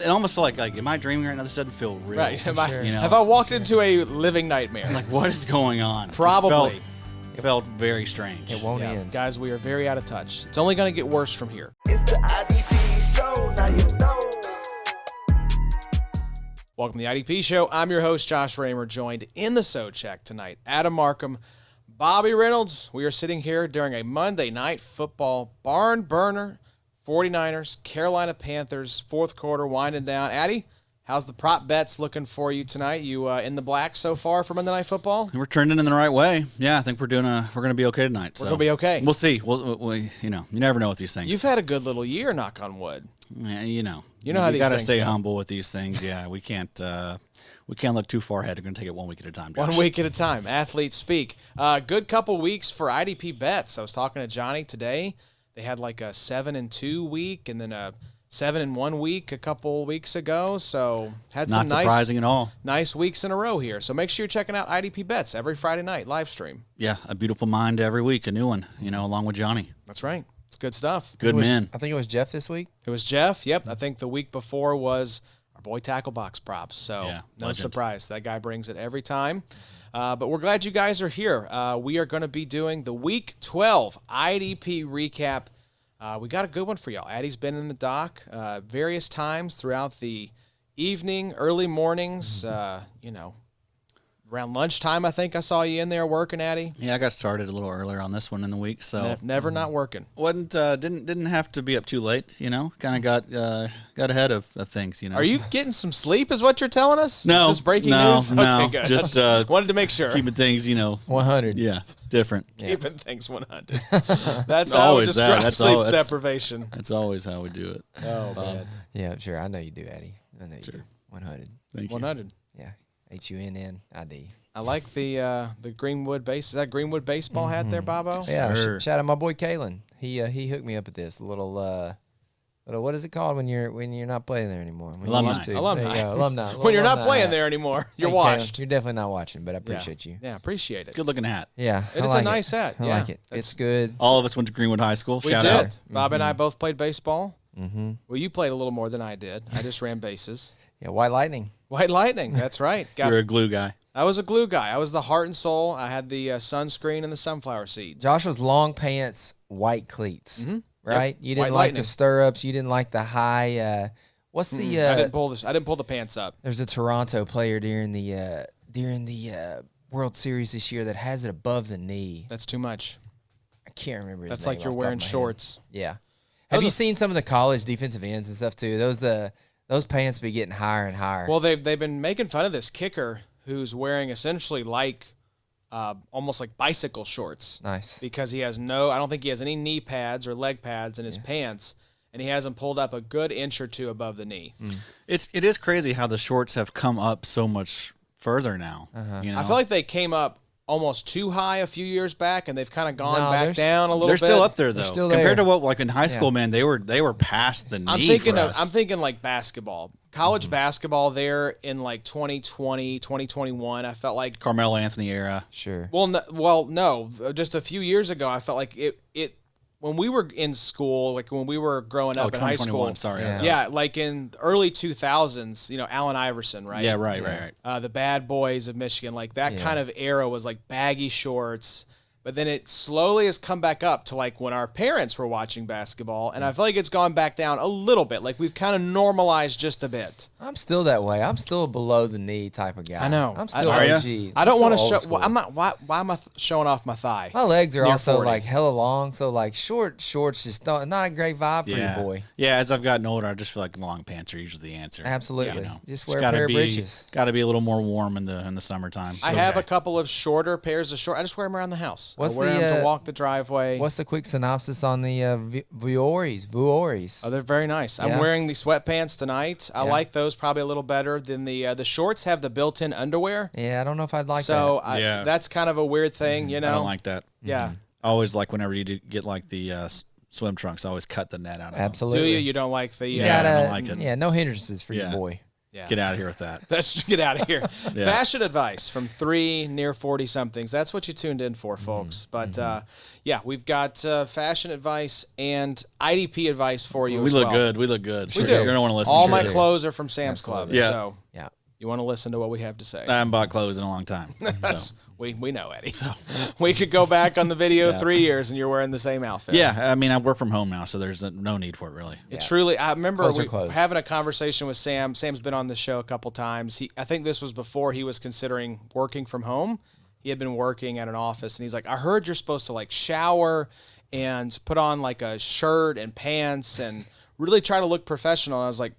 It almost felt like am I dreaming right now? This doesn't feel real. Right. Sure. Have I walked into a living nightmare? Like, what is going on? Probably. It felt very strange. It won't end. Guys, we are very out of touch. It's only going to get worse from here. It's the IDP show, now you know. Welcome to the IDP Show. I'm your host, Josh Raymer, joined in the So Check tonight. Adam Markham, Bobby Reynolds. We are sitting here during a Monday night football barn burner. 49ers, Carolina Panthers, fourth quarter winding down. Addy, how's the prop bets looking for you tonight? You in the black so far for Monday Night Football? We're trending in the right way. Yeah, I think we're going to be okay tonight. We're going to be okay. We'll see. We you never know with these things. You've had a good little year, knock on wood. Yeah, You know how you these got to things stay go. humble with these things. Yeah, we can't look too far ahead. We're going to take it 1 week at a time, Josh. 1 week at a time. Athletes speak. Good couple weeks for IDP bets. I was talking to Johnny today. They had like a 7-2 week and then a 7-1 week a couple weeks ago. So had some Not surprising at all. nice weeks in a row here. So make sure you're checking out IDP bets every Friday night live stream. Yeah, a beautiful mind every week, a new one. Along with Johnny. That's right. It's good stuff. Good men. I think it was Jeff this week. It was Jeff. Yep. I think the week before was our boy Tackle Box Props. So Yeah, no legend. surprise. That guy brings it every time. But we're glad you guys are here. We are going to be doing the Week 12 IDP recap. We got a good one for y'all. Addie's been in the dock various times throughout the evening, early mornings, around lunchtime. I think I saw you in there working, Addie. Yeah, I got started a little earlier on this one in the week, so Never not working. didn't have to be up too late. Kind of got ahead of things. Are you getting some sleep? Is what you're telling us? No, Is this breaking no, news? no. Okay, good. Just wanted to make sure. keeping things, 100. yeah, different. Keeping things 100. That's how Always we that. describe That's sleep all- that's- deprivation. That's always how we do it. Oh, man. Yeah, sure. I know you do, Eddie. I know you do. 100. Thank you. 100. Yeah. HUNNID. I like the Greenwood base. Is that Greenwood baseball hat there, Bobo? Yeah. Sure. Shout out my boy Kalen. He hooked me up with this little what is it called when you're not playing there anymore? When you Alumni. used to. Alumni. There you go. Alumni. When you're not Alumni playing hat. there anymore, you're Hey, Kalen, washed. You're definitely not watching, but I appreciate you. Yeah, appreciate it. Good looking hat. Yeah. It I is like a nice hat. I Yeah. like it. It's good. All of us went to Greenwood High School. We Shout did. out. Bob and I both played baseball. Mm-hmm. Well, you played a little more than I did. I just ran bases. Yeah. White Lightning. White Lightning. That's right. You're a glue guy. I was a glue guy. I was the heart and soul. I had the sunscreen and the sunflower seeds. Joshua's long pants, white cleats. Mhm. Right. Yep. You didn't White like Lightning. the stirrups. You didn't like the high. What's the? I didn't pull this. I didn't pull the pants up. There's a Toronto player during the World Series this year that has it above the knee. That's too much. I can't remember his That's name like you're off the top wearing of my head. shorts. Yeah. Those Have you are- seen some of the college defensive ends and stuff too? Those pants be getting higher and higher. Well, they've been making fun of this kicker who's wearing essentially like almost like bicycle shorts Nice. because he has I don't think he has any knee pads or leg pads in his pants, and he has them pulled up a good inch or two above the knee. It is crazy how the shorts have come up so much further now. I feel like they came up almost too high a few years back, and they've kind of gone No, back they're down a little they're bit. still up there though. still Compared there. to what like in high school, Yeah. man, they were past the knee. I'm thinking like basketball. College basketball there in like 2020, 2021, I felt like Carmelo Anthony era. Sure. no, just a few years ago I felt like it when we were in school, like when we were growing up in high school. 2021. Sorry. Yeah. Yeah, like in early 2000s, Allen Iverson, right? Yeah. Right. The Bad Boys of Michigan, like that Yeah. kind of era was like baggy shorts. But then it slowly has come back up to like when our parents were watching basketball, and I feel like it's gone back down a little bit. Like we've kind of normalized just a bit. I'm still that way. I'm still a below the knee type of guy. I know. I'm still Are ya? OG. I don't I'm want to still show. old school. Well, I'm not. Why am I showing off my thigh? My legs are Near also 40. like hella long, so like short shorts just not a great vibe for Yeah. your boy. Yeah. As I've gotten older, I just feel like long pants are usually the answer. Absolutely. You know, Just wear a pair of breeches. Got to be a little more warm in the summertime. I It's have okay. a couple of shorter pairs of shorts. I just wear them around the house. What's I wear the, them to uh, walk the driveway. What's the quick synopsis on the Vuoris? Oh, they're very nice. I'm Yeah. wearing the sweatpants tonight. I Yeah. like those probably a little better than the shorts have the built-in underwear. Yeah, I don't know if I'd like So Yeah. that's kind of a weird thing, I don't like that. Yeah. I always like whenever you do get like the swim trunks, I always cut the net out of that. them. Absolutely. Do you? You don't like the? You Yeah, I gotta, don't like it. Yeah, no hindrances for your Yeah. boy. Yeah. Get out of here with that. Let's get out of here. Yeah. Fashion advice from 3 near 40-somethings. That's what you tuned in for, folks. But, yeah, we've got fashion advice and IDP advice for you We as look well. good. We look good. We You're do. going to want to listen All to my this. clothes are from Sam's Club. Yeah. So Yeah. you want to listen to what we have to say. I haven't bought clothes in a long time. That's So. we know, Eddie. We could go back on the video 3 years and you're wearing the same outfit. Yeah, I mean, I work from home now, so there's no need for it, really. It truly. I remember Clothes are we clothes. having a conversation with Sam. Sam's been on the show a couple times. I think this was before he was considering working from home. He had been working at an office, and he's like, "I heard you're supposed to like shower and put on like a shirt and pants and really try to look professional." And I was like,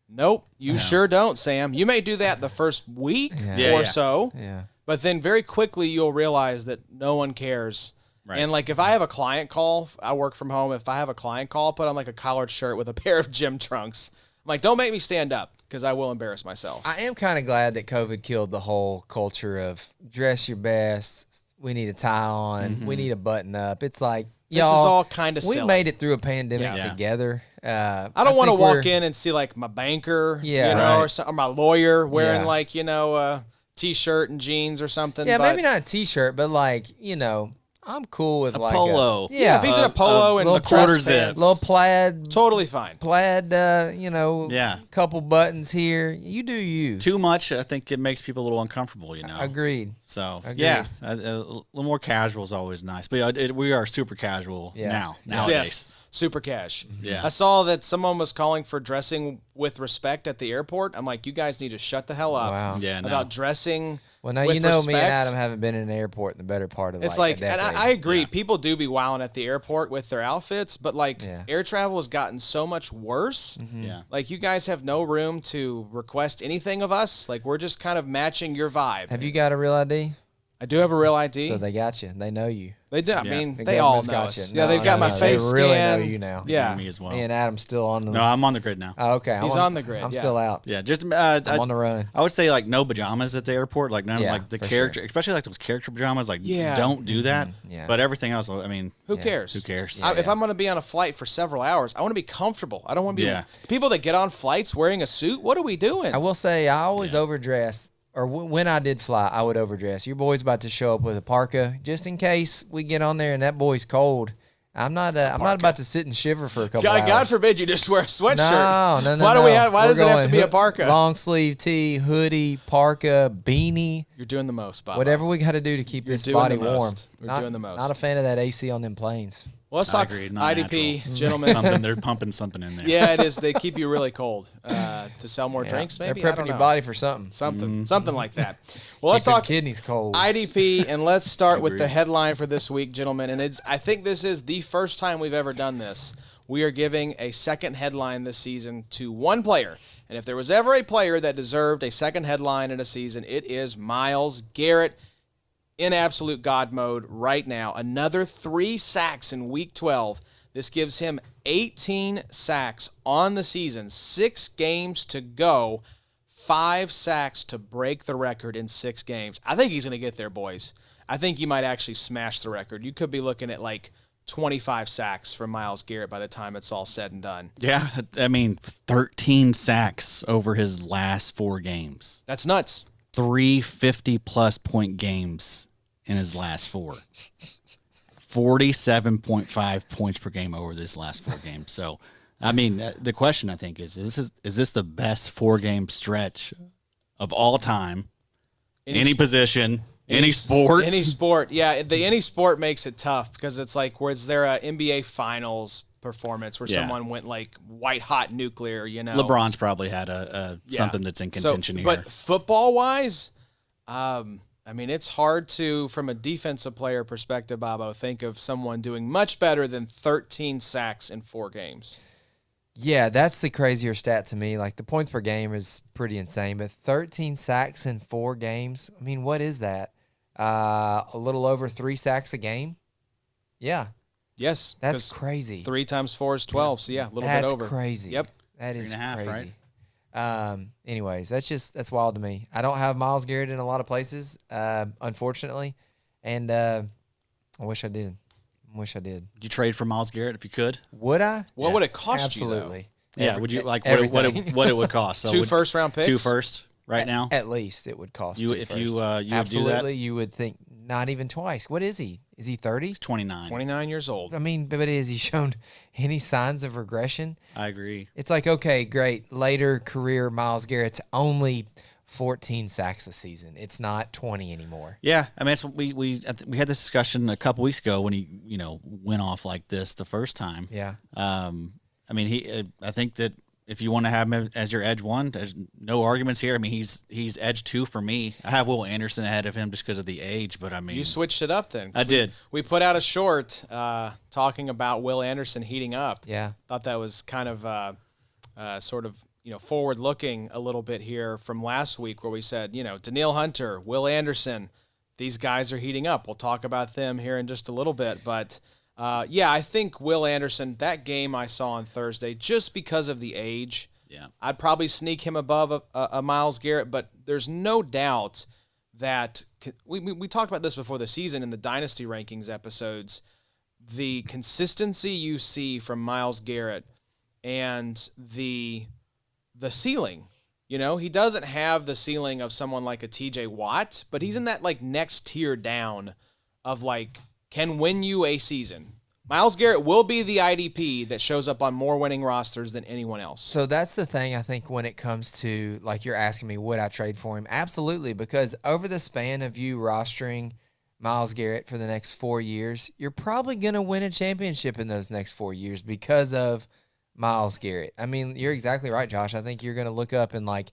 "Nope, you sure don't, Sam. You may do that the first week Yeah, or yeah. so, Yeah. but then very quickly you'll realize that no one cares." Right. And like if I have a client call, I work from home. If I have a client call, I'll put on like a collared shirt with a pair of gym trunks. I'm like, don't make me stand up because I will embarrass myself. I am kind of glad that COVID killed the whole culture of dress your best. We need a tie on. We need a button up. It's like, This is y'all, all kind of we silly. made it through a pandemic Yeah. together. I don't want to think walk we're- in and see like my banker, Yeah. you know, Right. or my lawyer wearing Yeah. like, you know, a t-shirt and jeans or something. Yeah, but maybe not a t-shirt, but like, I'm cool with like polo. yeah, if he's in a polo and little a quarter quarter zip, zip. little plaid, totally fine. Yeah. couple buttons here. You do you. Too much, I think it makes people a little uncomfortable, Agreed. So, Agreed. yeah, a little more casual is always nice. But we are super casual nowadays. Yes, super cash. Yeah. I saw that someone was calling for dressing with respect at the airport. I'm like, you guys need to shut the hell up Wow. Yeah, no. about dressing. Well, now with you know me and respect. Adam haven't been in an airport in the better part of It's a like, and decade. I agree. Yeah. People do be wilding at the airport with their outfits, but like Yeah. air travel has gotten so much worse. Yeah. Like you guys have no room to request anything of us. Like we're just kind of matching your vibe. Have you got a real ID? I do have a real ID. So they got you. They know you. They do. I Yeah. mean, The they all government's know got us. you. Yeah, No, they've got no, my no, face They really scan. know you now. Yeah. Me as well. Me and Adam's still on the. No, I'm on the grid now. Oh, okay. He's on the grid, I'm yeah. still out. Yeah, just I'm on the run. I would say like no pajamas at the airport, like none Yeah, like the for character, sure. especially like those character pajamas. Like, Yeah. don't do that. Yeah. But everything else, I mean, Who cares? who cares? If I'm going to be on a flight for several hours, I want to be comfortable. I don't want to be Yeah. people that get on flights wearing a suit. What are we doing? I will say I always overdress, or when I did fly, I would overdress. Your boy's about to show up with a parka, just in case we get on there and that boy's cold. I'm not about to sit and shiver for a couple hours. God forbid you just wear a sweatshirt. No. Why do we have? Why We're does it have to going be a parka? Long sleeve tee, hoodie, parka, beanie, You're doing the most, Bob. whatever we got to do to keep You're this doing body the warm. most. You're Not, doing the most. Not a fan of that AC on them planes. Well, let's I talk agreed, not IDP, natural. gentlemen. Something they're pumping something in there. Yeah, it is. They keep you really cold to sell more drinks. Maybe They're I prepping don't your know. body for something. Something like that. Well, let's Keep them talk kidneys cold. IDP, and let's start with the Agreed. headline for this week, gentlemen. And I think this is the first time we've ever done this. We are giving a second headline this season to one player. And if there was ever a player that deserved a second headline in a season, it is Myles Garrett in absolute God mode right now. Another 3 sacks in Week 12. This gives him 18 sacks on the season, 6 games to go, 5 sacks to break the record in 6 games. I think he's going to get there, boys. I think you might actually smash the record. You could be looking at like 25 sacks from Myles Garrett by the time it's all said and done. Yeah, I mean, 13 sacks over his last 4 games. That's nuts. 3 50-plus point games in his last 4. 47.5 points per game over this last 4 games. So, I mean, the question I think is this the best 4-game stretch of all time? Any position, any sport? Any sport. Yeah, any sport makes it tough because it's like, was there a NBA Finals performance where Yeah. someone went like white hot nuclear, you know? LeBron's probably had a Yeah. something that's in contention here. But football-wise, I mean, it's hard to, from a defensive player perspective, Bobo, think of someone doing much better than 13 sacks in 4 games. Yeah, that's the crazier stat to me. Like the points per game is pretty insane, but 13 sacks in 4 games. I mean, what is that? A little over 3 sacks a game. Yeah, Yes. that's 'cause crazy. 3 times 4 is 12, so yeah, a little That's bit over. crazy. Yep. That is 3.5, right? crazy. Anyways, that's wild to me. I don't have Myles Garrett in a lot of places, unfortunately, and I wish I did. Would you trade for Myles Garrett if you could? Would I? What would it cost Absolutely. Yeah, would you like everything. what it would cost? So 2 would- first-round picks? 2 first right now. At least it would cost You two if first. you would do that. Absolutely, you would think not even twice. What is he? Is he 30? 29. 29 years old. I mean, but has he shown any signs of regression? I agree. It's like, okay, great. Later career, Myles Garrett's only 14 sacks a season. It's not 20 anymore. Yeah, I mean, we had this discussion a couple weeks ago when he went off like this the first time. Yeah. I mean, I think that if you want to have him as your edge one, there's no arguments here. I mean, he's edge 2 for me. I have Will Anderson ahead of him just because of the age, but I mean, You switched it up then. 'cause I did. We put out a short talking about Will Anderson heating up. Yeah. Thought that was kind of sort of forward looking a little bit here from last week where we said Danielle Hunter, Will Anderson, these guys are heating up. We'll talk about them here in just a little bit, but yeah, I think Will Anderson, that game I saw on Thursday, just because of the age, yeah, I'd probably sneak him above a Myles Garrett, but there's no doubt that we talked about this before the season in the Dynasty Rankings episodes. The consistency you see from Myles Garrett and the ceiling. He doesn't have the ceiling of someone like a TJ Watt, but he's in that like next tier down of like can win you a season. Myles Garrett will be the IDP that shows up on more winning rosters than anyone else. So that's the thing, I think, when it comes to, like you're asking me, would I trade for him? Absolutely, because over the span of you rostering Myles Garrett for the next 4 years, you're probably going to win a championship in those next 4 years because of Myles Garrett. I mean, you're exactly right, Josh. I think you're going to look up in like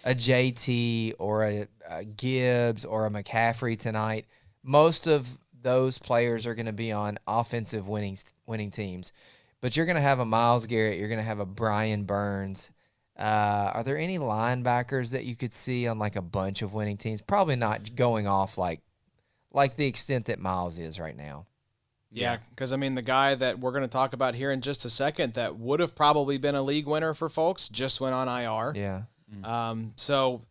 a JT or a Gibbs or a McCaffrey tonight. Most of those players are going to be on offensive winning teams. But you're going to have a Myles Garrett. You're going to have a Brian Burns. Are there any linebackers that you could see on like a bunch of winning teams? Probably not going off like the extent that Myles is right now. Yeah, because, I mean, the guy that we're going to talk about here in just a second that would have probably been a league winner for folks just went on IR. Yeah. So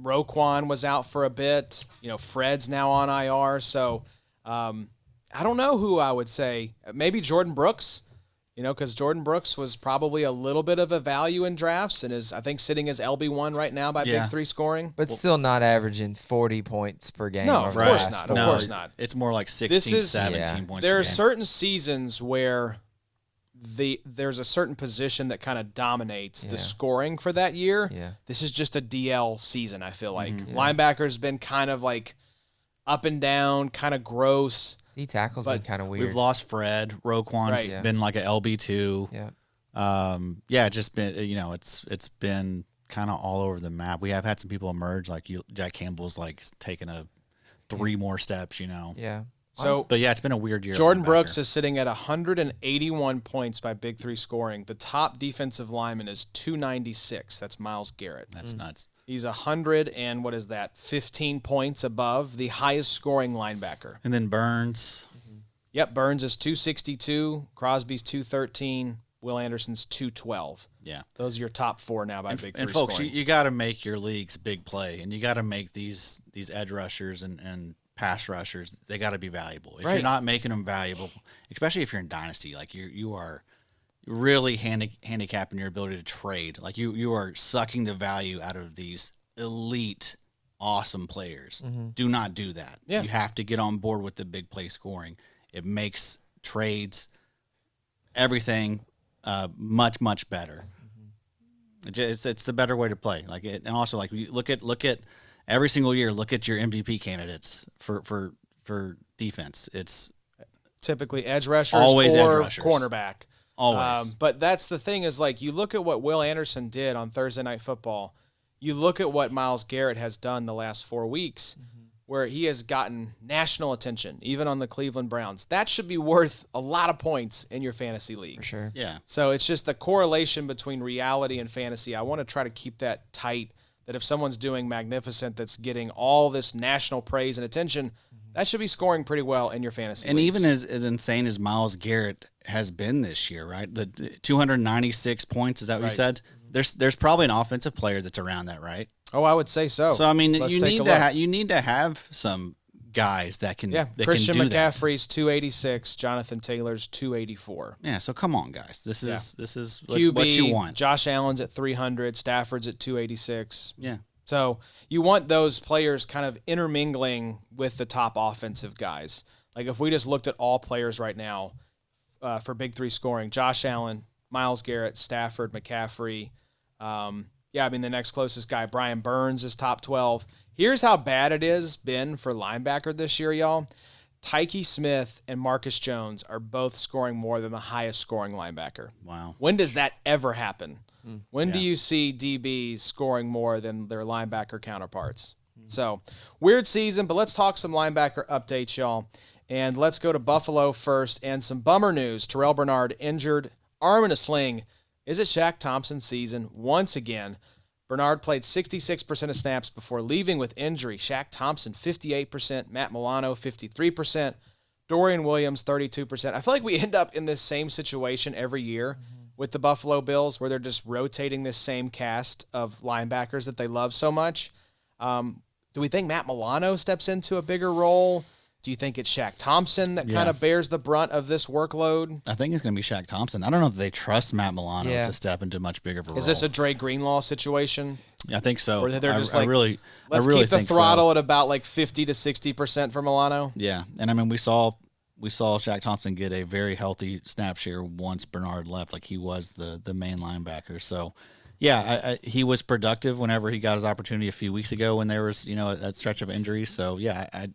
Roquan was out for a bit. Fred's now on IR. So I don't know who I would say. Maybe Jordan Brooks, because Jordan Brooks was probably a little bit of a value in drafts and is, I think, sitting as LB1 right now by Big 3 scoring. But still not averaging 40 points per game. No, over of the course last not. four. Of course not. It's more like 16, 17 points. There per are game. certain seasons where there's a certain position that kind of dominates the scoring for that year. Yeah. This is just a DL season, I feel like. Mm-hmm. Linebacker's been kind of like up and down, kind of gross. D tackle's been kind of weird. We've lost Fred. Roquan's Right. been like a LB2. Yeah. Just been it's been kind of all over the map. We have had some people emerge, like Jack Campbell's like taking 3 more steps. Yeah. So But yeah, it's been a weird year. at Jordan linebacker. Brooks is sitting at 181 points by Big 3 scoring. The top defensive lineman is 296. That's Myles Garrett. That's nuts. He's 100 and what is that? 15 points above the highest scoring linebacker. And then Burns. Yep, Burns is 262, Crosby's 213, Will Anderson's 212. Yeah. Those are your top 4 now by Big 3 And folks, scoring. you got to make your leagues big play, and you got to make these edge rushers and pass rushers. They got to be valuable. If Right. you're not making them valuable, especially if you're in dynasty, like you are really handicapping your ability to trade. Like you are sucking the value out of these elite, awesome players. Do not do that. Yeah. You have to get on board with the big play scoring. It makes trades, everything, much better. It's the better way to play. Like it, and also like you look at every single year. Look at your MVP candidates for defense. It's Typically edge rushers Always or edge rushers. cornerback. always. But that's the thing is like you look at what Will Anderson did on Thursday Night Football. You look at what Myles Garrett has done the last 4 weeks where he has gotten national attention, even on the Cleveland Browns. That should be worth a lot of points in your fantasy league. For sure. Yeah. So it's just the correlation between reality and fantasy. I want to try to keep that tight, that if someone's doing magnificent that's getting all this national praise and attention, that should be scoring pretty well in your fantasy And leagues. even as insane as Myles Garrett has been this year, right? The 296 points, is that what you Right. said? There's probably an offensive player that's around that, right? Oh, I would say so. So I mean, Let's you take need a to look. you need to have some guys that can Christian can do that. McCaffrey's 286, Jonathan Taylor's 284. Yeah, so come on, guys. This is QB, what you want. Josh Allen's at 300, Stafford's at 286. Yeah. So you want those players kind of intermingling with the top offensive guys. Like if we just looked at all players right now for Big Three scoring, Josh Allen, Myles Garrett, Stafford, McCaffrey. The next closest guy, Brian Burns, is top 12. Here's how bad it has been for linebacker this year, y'all. Tyke Smith and Marcus Jones are both scoring more than the highest scoring linebacker. Wow. When does that ever happen? When do you see DBs scoring more than their linebacker counterparts? So, weird season, but let's talk some linebacker updates, y'all. And let's go to Buffalo first. And some bummer news. Terrell Bernard injured, arm in a sling. Is it Shaq Thompson's season once again? Bernard played 66% of snaps before leaving with injury. Shaq Thompson, 58%. Matt Milano, 53%. Dorian Williams, 32%. I feel like we end up in this same situation every year with the Buffalo Bills where they're just rotating this same cast of linebackers that they love so much. Do we think Matt Milano steps into a bigger role? Do you think it's Shaq Thompson that kind of bears the brunt of this workload? I think it's going to be Shaq Thompson. I don't know if they trust Matt Milano Yeah. to step into much bigger of a role. Is this a Dre Greenlaw situation? I think so. Or they're just I really let's really keep the think so. throttle at about like 50 to 60% for Milano? Yeah, and I mean we saw Shaq Thompson get a very healthy snap share once Bernard left. Like he was the main linebacker. So, yeah, he was productive whenever he got his opportunity a few weeks ago when there was a stretch of injuries. So yeah,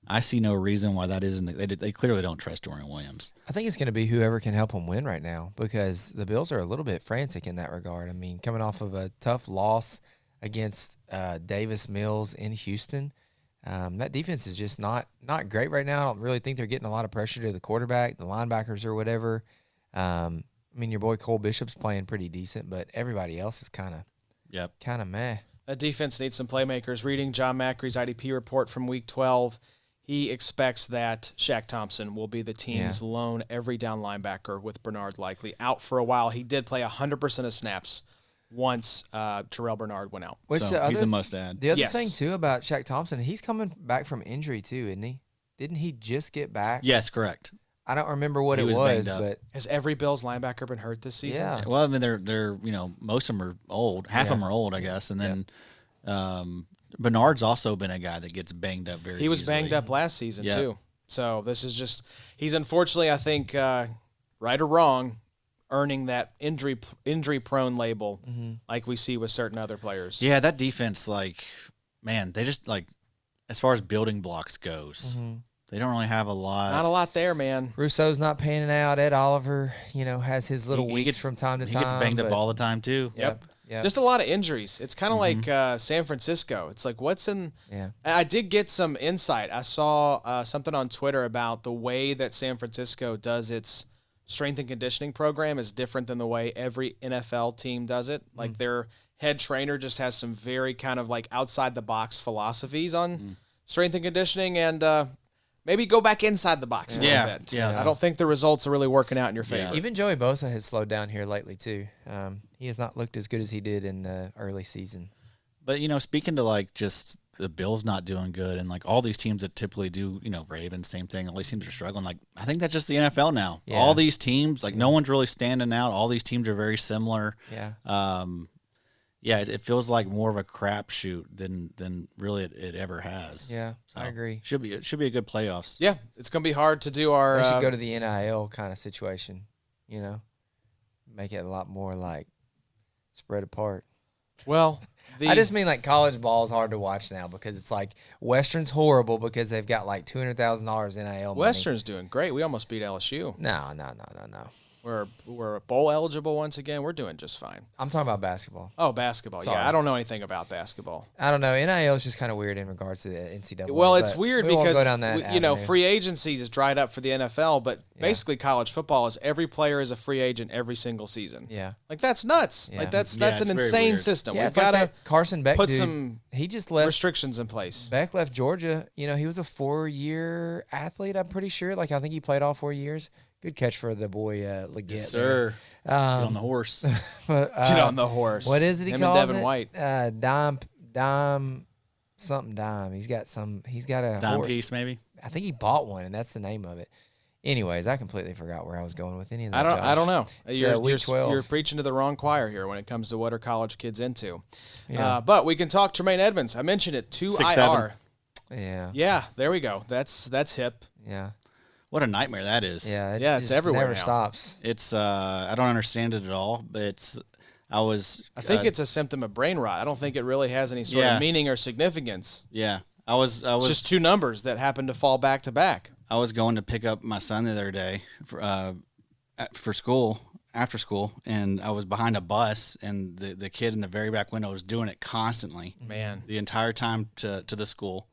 I see no reason why that isn't. They clearly don't trust Dorian Williams. I think it's going to be whoever can help them win right now because the Bills are a little bit frantic in that regard. I mean, coming off of a tough loss against Davis Mills in Houston, that defense is just not great right now. I don't really think they're getting a lot of pressure to the quarterback, the linebackers, or whatever. I mean, your boy Cole Bishop's playing pretty decent, but everybody else is kind of meh. That defense needs some playmakers. Reading John Macri's IDP report from Week 12, he expects that Shaq Thompson will be the team's lone every down linebacker with Bernard likely out for a while. He did play 100% of snaps once Terrell Bernard went out. Which So he's a must-add. The other Yes. thing, too, about Shaq Thompson, he's coming back from injury, too, isn't he? Didn't he just get back? Yes, correct. I don't remember what He it was was, banged up. but Has every Bills linebacker been hurt this season? yeah. Well, I mean they're most of them are old. Half of them are old, I guess, and then Bernard's also been a guy that gets banged up very. He was easily. banged up last season, Yeah. too. So this is just – he's unfortunately, I think, right or wrong, earning that injury-prone label like we see with certain other players. Yeah, that defense, they just as far as building blocks goes, they don't really have a lot. Not a lot there, man. Russo's not panning out. Ed Oliver, has his little He weeks gets- from time to He time. gets banged up but- all the time too. Yep. Yep. Just a lot of injuries. It's kind of like San Francisco. It's like what's in Yeah. I did get some insight. I saw something on Twitter about the way that San Francisco does its strength and conditioning program is different than the way every NFL team does it. Like their head trainer just has some very kind of like outside the box philosophies on strength and conditioning and maybe go back inside the box a Yeah. little bit. Yeah. I don't think the results are really working out in your favor. Even Joey Bosa has slowed down here lately, too. He has not looked as good as he did in the early season. But speaking to just the Bills not doing good and all these teams that typically do, Ravens, same thing. All these teams are struggling. I think that's just the NFL now. Yeah. All these teams, no one's really standing out. All these teams are very similar. Yeah. It feels like more of a crapshoot than really it ever has. Yeah, So, I agree. Should be a good playoffs. Yeah, it's going to be hard to do our We should go to the NIL kind of situation, make it a lot more spread apart. well, I just mean college ball is hard to watch now because it's Western's horrible because they've got $200,000 NIL money. Western's doing great. We almost beat LSU. No. We're bowl eligible once again. We're doing just fine. I'm talking about basketball. Oh, basketball. Sorry. Yeah, I don't know anything about basketball. I don't know. NIL is just kind of weird in regards to the NCAA. Well, it's but weird we won't because go down that avenue. free agency is dried up for the NFL, but basically college football is every player is a free agent every single season. Yeah. That's nuts. Yeah. That's Yeah, an it's very insane weird. system. Yeah, We've it's like got to that Carson Beck put dude. some He just left. restrictions in place. Beck left Georgia. He was a 4-year athlete, I'm pretty sure. I think he played all 4 years. Good catch for the boy Leggett. Yes, sir. Get on the horse. But, Get on the horse. What is it he Him calls and Devin it? White. Dime something dime. He's got a Dime horse. piece, maybe. I think he bought one, and that's the name of it. Anyways, I completely forgot where I was going with any of that. I don't know. It's, You're, week 12. you're preaching to the wrong choir here when it comes to what are college kids into. Yeah. But we can talk Tremaine Edmonds. I mentioned it, 2 6'7". IR. Yeah. Yeah, there we go. That's hip. Yeah. What a nightmare that is. Yeah. Yeah, it's just everywhere never now. stops. It's I don't understand it at all, but I think it's a symptom of brain rot. I don't think it really has any sort Yeah. of meaning or significance. yeah. I was It's just two numbers that happen to fall back to back. I was going to pick up my son the other day for school, after school, and I was behind a bus, and the kid in the very back window was doing it constantly, Man, the entire time to the school,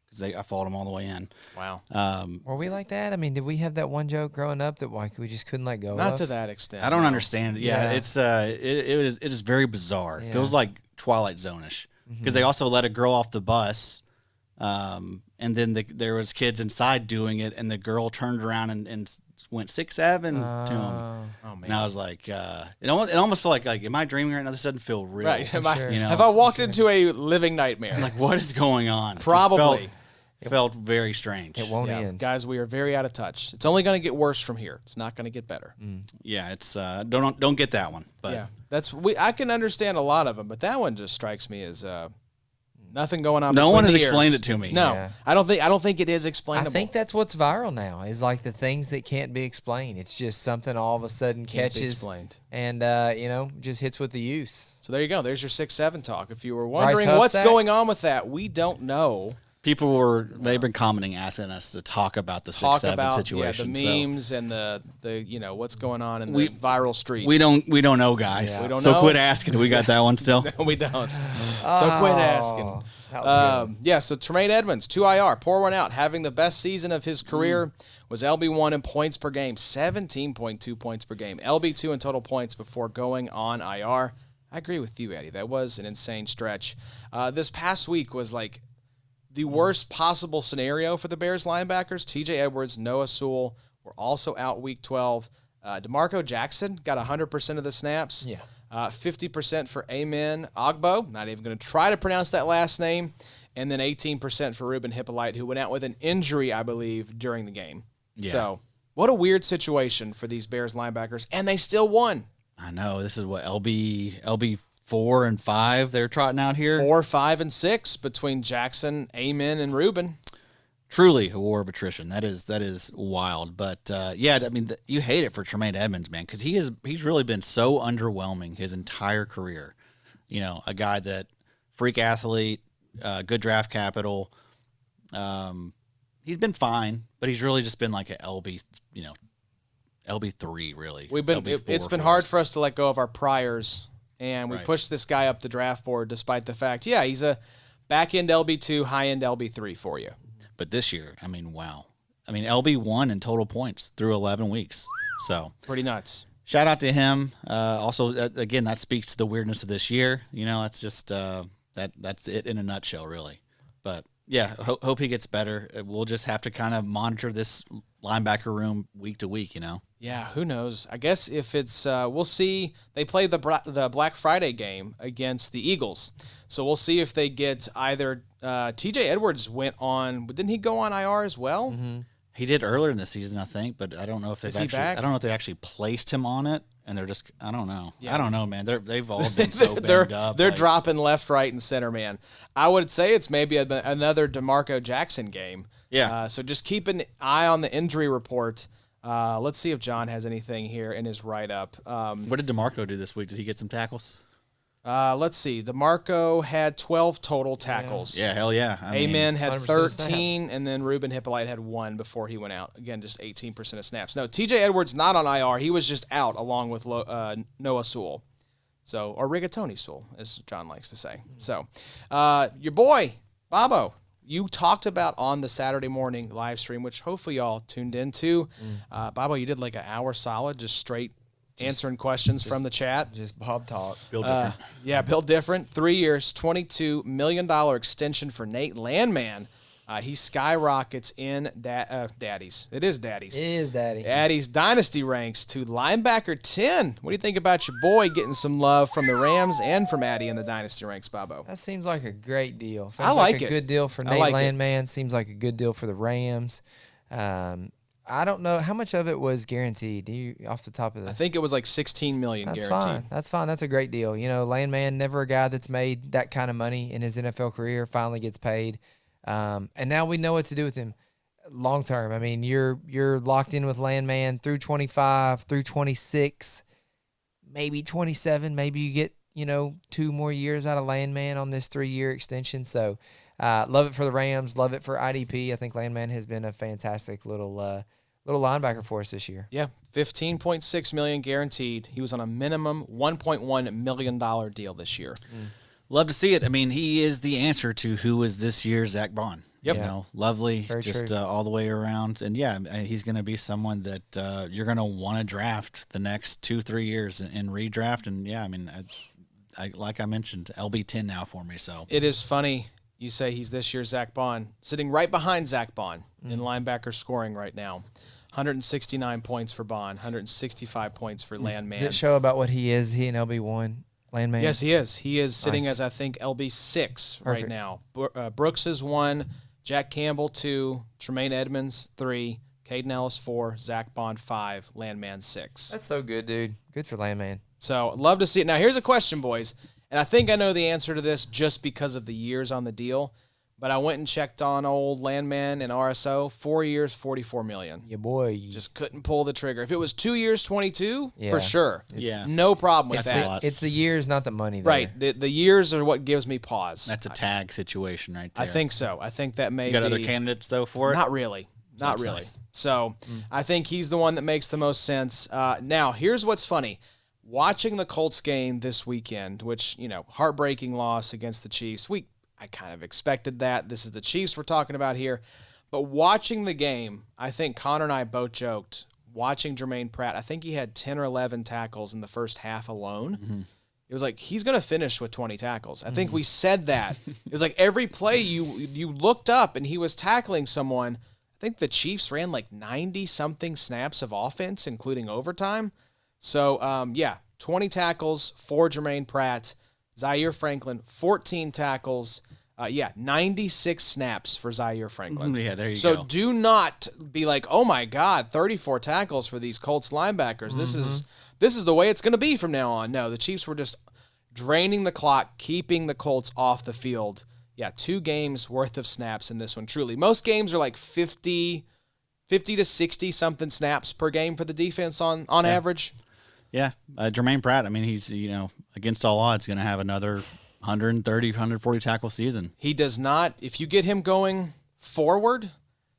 because I followed him all the way in. wow. Were we like that? I mean, did we have that one joke growing up that like we just couldn't let go Not of? to that extent. I don't no. understand it. Yeah, Yeah. it's it is very bizarre. It Yeah. feels like Twilight Zone-ish, because they also let a girl off the bus, and then there was kids inside doing it, and the girl turned around and went 6'7" to him. Oh man. And I was like, it almost felt like, am I dreaming right now? This doesn't feel real. Right. Am I- Sure. You know? Have I walked into a living nightmare? Like, what is going on? It just Probably. felt very strange. It won't Yeah, end. guys, we are very out of touch. It's only going to get worse from here. It's not going to get better. Yeah, it's don't get that one. But Yeah, I can understand a lot of them, but that one just strikes me as nothing going on. No between one has the ears. explained it to me. No, Yeah. I don't think it is explainable. I think that's what's viral now is like the things that can't be explained. It's just something all of a sudden Can't be catches explained. and just hits with the use. So there you go. There's your 6'7" talk. If you were wondering Huff what's sack. going on with that, we don't know. they've been commenting, asking us to talk about the Talk 6'7" about situation. the memes and the what's going on in the viral streets. We don't know, guys. Yeah. We don't so know. quit asking. We got that one still. No, we don't. So quit asking. Oh, that was good. Yeah, so Tremaine Edmonds, 2 IR, pour one out. Having the best season of his career was LB1 in points per game, 17.2 points per game. LB2 in total points before going on IR. I agree with you, Eddie. That was an insane stretch. This past week was like the worst possible scenario for the Bears linebackers. TJ Edwards, Noah Sewell were also out week 12. DeMarco Jackson got 100% of the snaps. Yeah. 50% for Amen Ogbo. Not even going to try to pronounce that last name. And then 18% for Ruben Hippolyte, who went out with an injury, I believe, during the game. Yeah. So what a weird situation for these Bears linebackers. And they still won. I know. This is what LB 4 and 5 they're trotting out here. 4, 5, and 6 between Jackson, Amen, and Ruben. Truly a war of attrition. That is wild. But yeah, I mean, you hate it for Tremaine Edmonds, man, because he's really been so underwhelming his entire career. You know, a guy that freak athlete, good draft capital. He's been fine, but he's really just been like a LB, LB3 really. It's been hard for us to let go of our priors, and we Right. pushed this guy up the draft board despite the fact, yeah, he's a back end LB2, high end LB3 for you. But this year, I mean, wow. I mean, LB1 in total points through 11 weeks. So Pretty nuts. shout out to him. Also, again, that speaks to the weirdness of this year. You know, that's just that's it in a nutshell, really. But yeah, hope he gets better. We'll just have to kind of monitor this linebacker room week to week. You know. Yeah, who knows? I guess if it's, we'll see. They play the Black Friday game against the Eagles, so we'll see if they get either. TJ Edwards went on. Didn't he go on IR as well? Mm-hmm. He did earlier in the season, I think, but I don't know if they've Is he actually. back? I don't know if they actually placed him on it, and they're just. I don't know. Yeah. I don't know, man. They've all been so they're banged up. they're like- dropping left, right, and center, man. I would say it's maybe another DeMarco Jackson game. Yeah. So just keep an eye on the injury report. Let's see if John has anything here in his write-up. What did DeMarco do this week? Did he get some tackles? Let's see. DeMarco had 12 total tackles. Yeah, hell yeah. I mean, Amen had 100% 13, and then Ruben Hippolyte had 1 before he went out. Again, just 18% of snaps. No, TJ Edwards not on IR. He was just out along with Noah Sewell. So, or Rigatoni Sewell, as John likes to say. So, your boy, Bobo, you talked about on the Saturday morning live stream, which hopefully y'all tuned into. Bobo, you did like an hour solid, just straight answering questions from the chat. Just Bob talk. Bill different. Yeah, built different. 3 years, $22 million extension for Nate Landman. He skyrockets in Daddy's. It is Daddy's. It is Daddy. Daddy's dynasty ranks to linebacker 10. What do you think about your boy getting some love from the Rams and from Addy in the dynasty ranks, Bobo? That seems like a great deal. Seems I like a it. good deal for I Nate like it. Landman. Seems like a good deal for the Rams. I don't know how much of it was guaranteed. Do you off the top of the? I think it was like $16 million That's guaranteed. fine. That's fine. That's a great deal. You know, Landman, never a guy that's made that kind of money in his NFL career, finally gets paid. And now we know what to do with him long term. I mean, you're locked in with Landman through 25, through 26, maybe 27. Maybe you get, 2 more years out of Landman on this 3-year extension. So love it for the Rams. Love it for IDP. I think Landman has been a fantastic little linebacker for us this year. Yeah, $15.6 million guaranteed. He was on a minimum $1.1 million deal this year. Love to see it. I mean, he is the answer to who is this year's Zach Bond. Yep. Lovely, Very just true. all the way around. And yeah, he's going to be someone that you're going to want to draft the next 2-3 years and redraft. And yeah, I mean, I like I mentioned, LB10 now for me. So It is funny you say he's this year's Zach Bond, sitting right behind Zach Bond in linebacker scoring right now. 169 points for Bond, 165 points for Landman. Does it show about what he is? He an LB1 Landman? Yes, he is. He is sitting Nice. as, I think, LB6 right Perfect. now. Brooks is 1, Jack Campbell 2, Tremaine Edmonds 3, Caden Ellis 4, Zach Bond 5, Landman 6. That's so good, dude. Good for Landman. So love to see it. Now, here's a question, boys. And I think I know the answer to this just because of the years on the deal. But I went and checked on old Landman and RSO. 4 years, $44 million. Your boy. Just couldn't pull the trigger. If it was 2 years, 22, Yeah. for sure. Yeah. No problem with That's a that. lot. It's the years, not the money. There. Right. The years are what gives me pause. that's a tag situation right there. I think so. I think that may you got be. other candidates though for it. Not really. Not that's really. nice. So I think he's the one that makes the most sense. Now, here's what's funny. Watching the Colts game this weekend, which, heartbreaking loss against the Chiefs. I kind of expected that. This is the Chiefs we're talking about here. But watching the game, I think Connor and I both joked, watching Jermaine Pratt, I think he had 10 or 11 tackles in the first half alone. Mm-hmm. It was like, he's going to finish with 20 tackles. I think we said that. It was like every play you looked up and he was tackling someone. I think the Chiefs ran like 90-something snaps of offense, including overtime. So, 20 tackles for Jermaine Pratt. Zaire Franklin, 14 tackles. 96 snaps for Zaire Franklin. Yeah, there you So go. do not be like, oh my God, 34 tackles for these Colts linebackers. This is the way it's going to be from now on. No, the Chiefs were just draining the clock, keeping the Colts off the field. Yeah, 2 games worth of snaps in this one, truly. Most games are like 50 to 60 something snaps per game for the defense on average. Yeah, Jermaine Pratt. I mean, he's against all odds going to have another 130, 140 tackle season. He does not. If you get him going forward,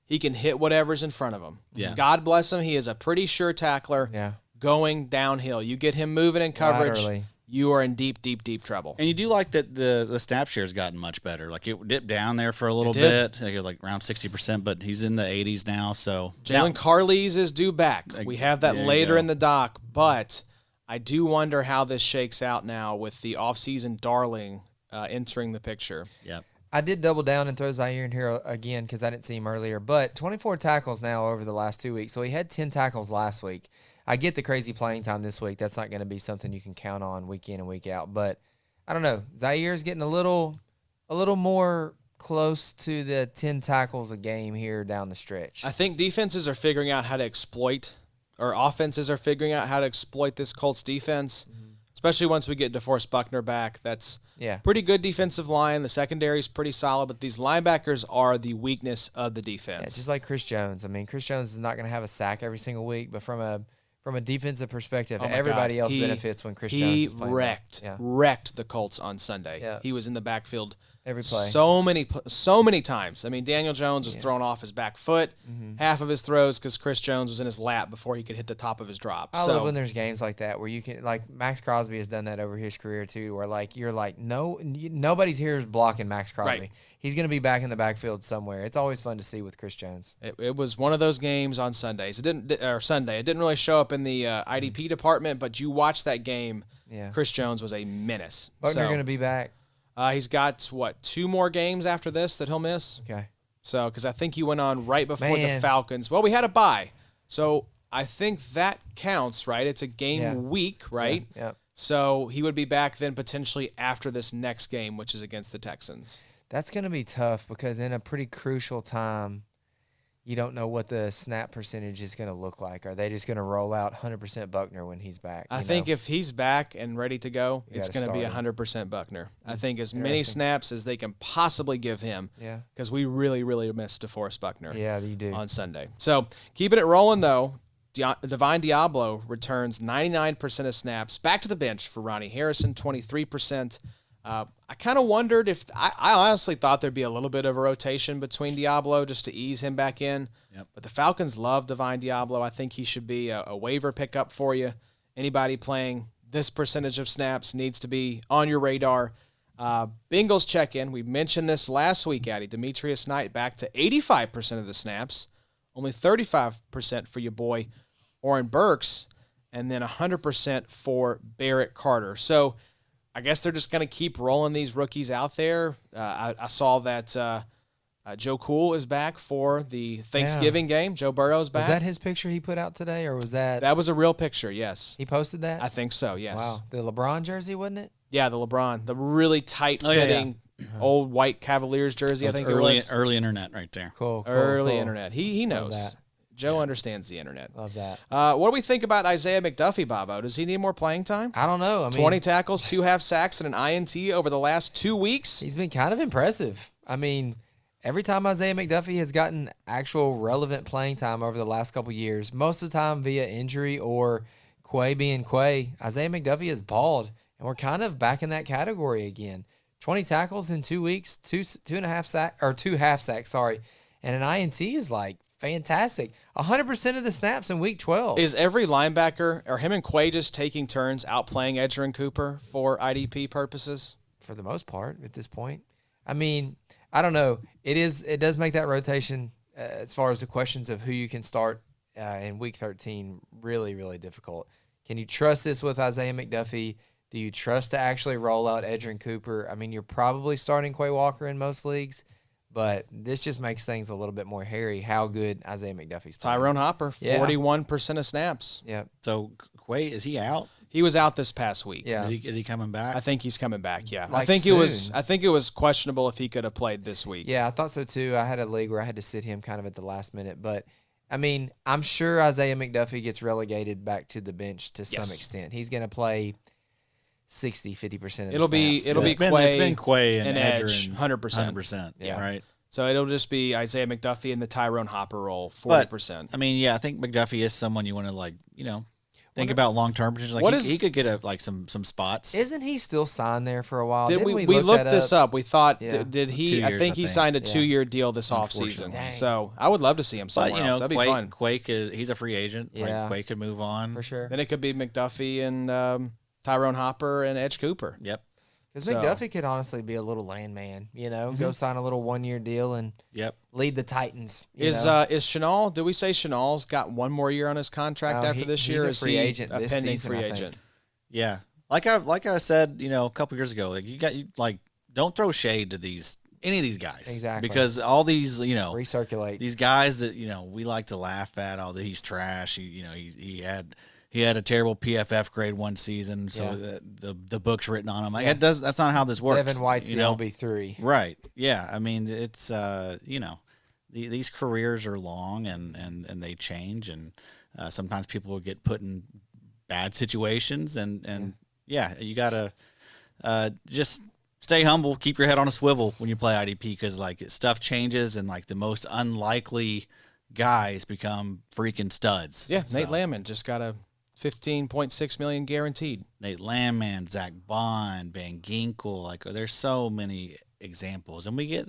he can hit whatever's in front of him. Yeah. God bless him. He is a pretty sure tackler. Yeah. Going downhill. You get him moving in coverage, Laterally. you are in deep, deep, deep trouble. And you do like that the snap share's gotten much better. Like it dipped down there for a little did. bit. I think it was like around 60%, but he's in the 80s now. So Jalen Carleys is due back. We have that there you later go. in the doc, but I do wonder how this shakes out now with the offseason darling entering the picture. Yep. I did double down and throw Zaire in here again because I didn't see him earlier. But 24 tackles now over the last 2 weeks. So he had 10 tackles last week. I get the crazy playing time this week. That's not going to be something you can count on week in and week out. But I don't know. Zaire's getting a little more close to the 10 tackles a game here down the stretch. I think defenses are figuring out how to exploit, or offenses are figuring out how to exploit this Colts defense, especially once we get DeForest Buckner back. That's pretty good defensive line. The secondary is pretty solid, but these linebackers are the weakness of the defense. Yeah, it's just like Chris Jones. I mean, Chris Jones is not going to have a sack every single week, but from a defensive perspective, Oh my everybody God. else He- benefits when Chris Jones is playing. wrecked the Colts on Sunday. Yeah. He was in the backfield Every play. so many times. I mean, Daniel Jones was thrown off his back foot, half of his throws because Chris Jones was in his lap before he could hit the top of his drop. I So love when there's games like that where you can, like Max Crosby has done that over his career too, where like you're like, nobody's here is blocking Max Crosby. Right. He's going to be back in the backfield somewhere. It's always fun to see with Chris Jones. it was one of those games on Sundays. Sunday. It didn't really show up in the IDP department, but you watch that game. Yeah. Chris Jones was a menace. Buckner So, going to be back. he's got 2 more games after this that he'll miss. Okay. So, because I think he went on right before the Man. Falcons. Well, we had a bye. So I think that counts, right? It's a game week, right? Yep. So he would be back then potentially after this next game, which is against the Texans. That's going to be tough because in a pretty crucial time, you don't know what the snap percentage is going to look like. Are they just going to roll out 100% Buckner when he's back? I think if he's back and ready to go, it's gotta going to be start 100% Buckner. I think as many Interesting. snaps as they can possibly give him. Yeah. Because we really, really missed DeForest Buckner. Yeah, you do. On Sunday. So keeping it rolling, though, Divine Diablo returns 99% of snaps back to the bench for Ronnie Harrison, 23%. I kind of wondered if I honestly thought there'd be a little bit of a rotation between Diablo just to ease him back in. Yep. But the Falcons love Divine Diablo. I think he should be a waiver pickup for you. Anybody playing this percentage of snaps needs to be on your radar. Bengals check-in. We mentioned this last week, Addy. Demetrius Knight back to 85% of the snaps. Only 35% for your boy Oren Burks. And then 100% for Barrett Carter. So I guess they're just going to keep rolling these rookies out there. I saw that Joe Cool is back for the Thanksgiving game. Joe Burrow's back. Was that his picture he put out today, or was that That was a real picture, yes. he posted that? I think so, yes. Wow, the LeBron jersey, wasn't it? Yeah, the LeBron, the really tight-fitting old white Cavaliers jersey, I think it was. Early internet right there. Cool. Early cool. internet. He knows. that. Joe understands the internet. Love that. What do we think about Isaiah McDuffie, Bobo? Does he need more playing time? I don't know. I mean, 20 tackles, 2 half sacks, and an INT over the last 2 weeks. he's been kind of impressive. I mean, every time Isaiah McDuffie has gotten actual relevant playing time over the last couple years, most of the time via injury or Quay being Quay, Isaiah McDuffie has balled, and we're kind of back in that category again. 20 tackles in 2 weeks, two half sacks, and an INT is like fantastic. 100% of the snaps in week 12. Is every linebacker, or him and Quay just taking turns outplaying Edgerrin Cooper for IDP purposes? For the most part at this point. I mean, I don't know. It does make that rotation as far as the questions of who you can start in week 13 really, really difficult. Can you trust this with Isaiah McDuffie? Do you trust to actually roll out Edgerrin Cooper? I mean, you're probably starting Quay Walker in most leagues, but this just makes things a little bit more hairy how good Isaiah McDuffie's playing. Tyrone Hopper, Yeah. 41% of snaps. Yep. So Quay, is he out? He was out this past week. Yeah. Is he coming back? I think he's coming back, yeah. Like I think soon. it was questionable if he could have played this week. Yeah, I thought so too. I had a league where I had to sit him kind of at the last minute, but I mean, I'm sure Isaiah McDuffie gets relegated back to the bench to some extent. He's going to play 50% of the snaps. It'll be it's been Quay and Edge, Edgerrin, 100%. 100%. Yeah. Right. So it'll just be Isaiah McDuffie and the Tyrone Hopper role, 40%. I mean, yeah, I think McDuffie is someone you want to think about long term. Like What he is- could get some spots. Isn't he still signed there for a while? Did Didn't we look looked that this up. We thought, Yeah. did 2 he? I years, think I he think. signed a Yeah. 2-year deal this offseason. Unfortunately. Dang. So I would love to see him somewhere But else. That'd be fun. Quake he's a free agent. It's Yeah. like Quake could move on for sure? Then it could be McDuffie and Tyrone Hopper and Edge Cooper. Yep. Because So- McDuffie could honestly be a little landman, go sign a little 1-year deal and Yep. lead the Titans. you Is know? Chanel? Do we say Chanel's got one more year on his contract No, after this he's year? a Is free he agent a this pending season, free I think. agent? Yeah. Like I said, a couple years ago, don't throw shade to any of these guys. Exactly. Because all these, recirculate. these guys that we like to laugh at, that he's trash. He had a terrible PFF grade one season, so Yeah. the book's written on him. Like that's not how this works. Devin White's you the know? LB3. Right. Yeah. I mean, it's these careers are long and they change, and sometimes people will get put in bad situations, and you gotta just stay humble, keep your head on a swivel when you play IDP, because stuff changes, and the most unlikely guys become freaking studs. Yeah, So, Nate Landman just got a $15.6 million guaranteed. Nate Landman, Zach Bond, Van Ginkel, there's so many examples, and we get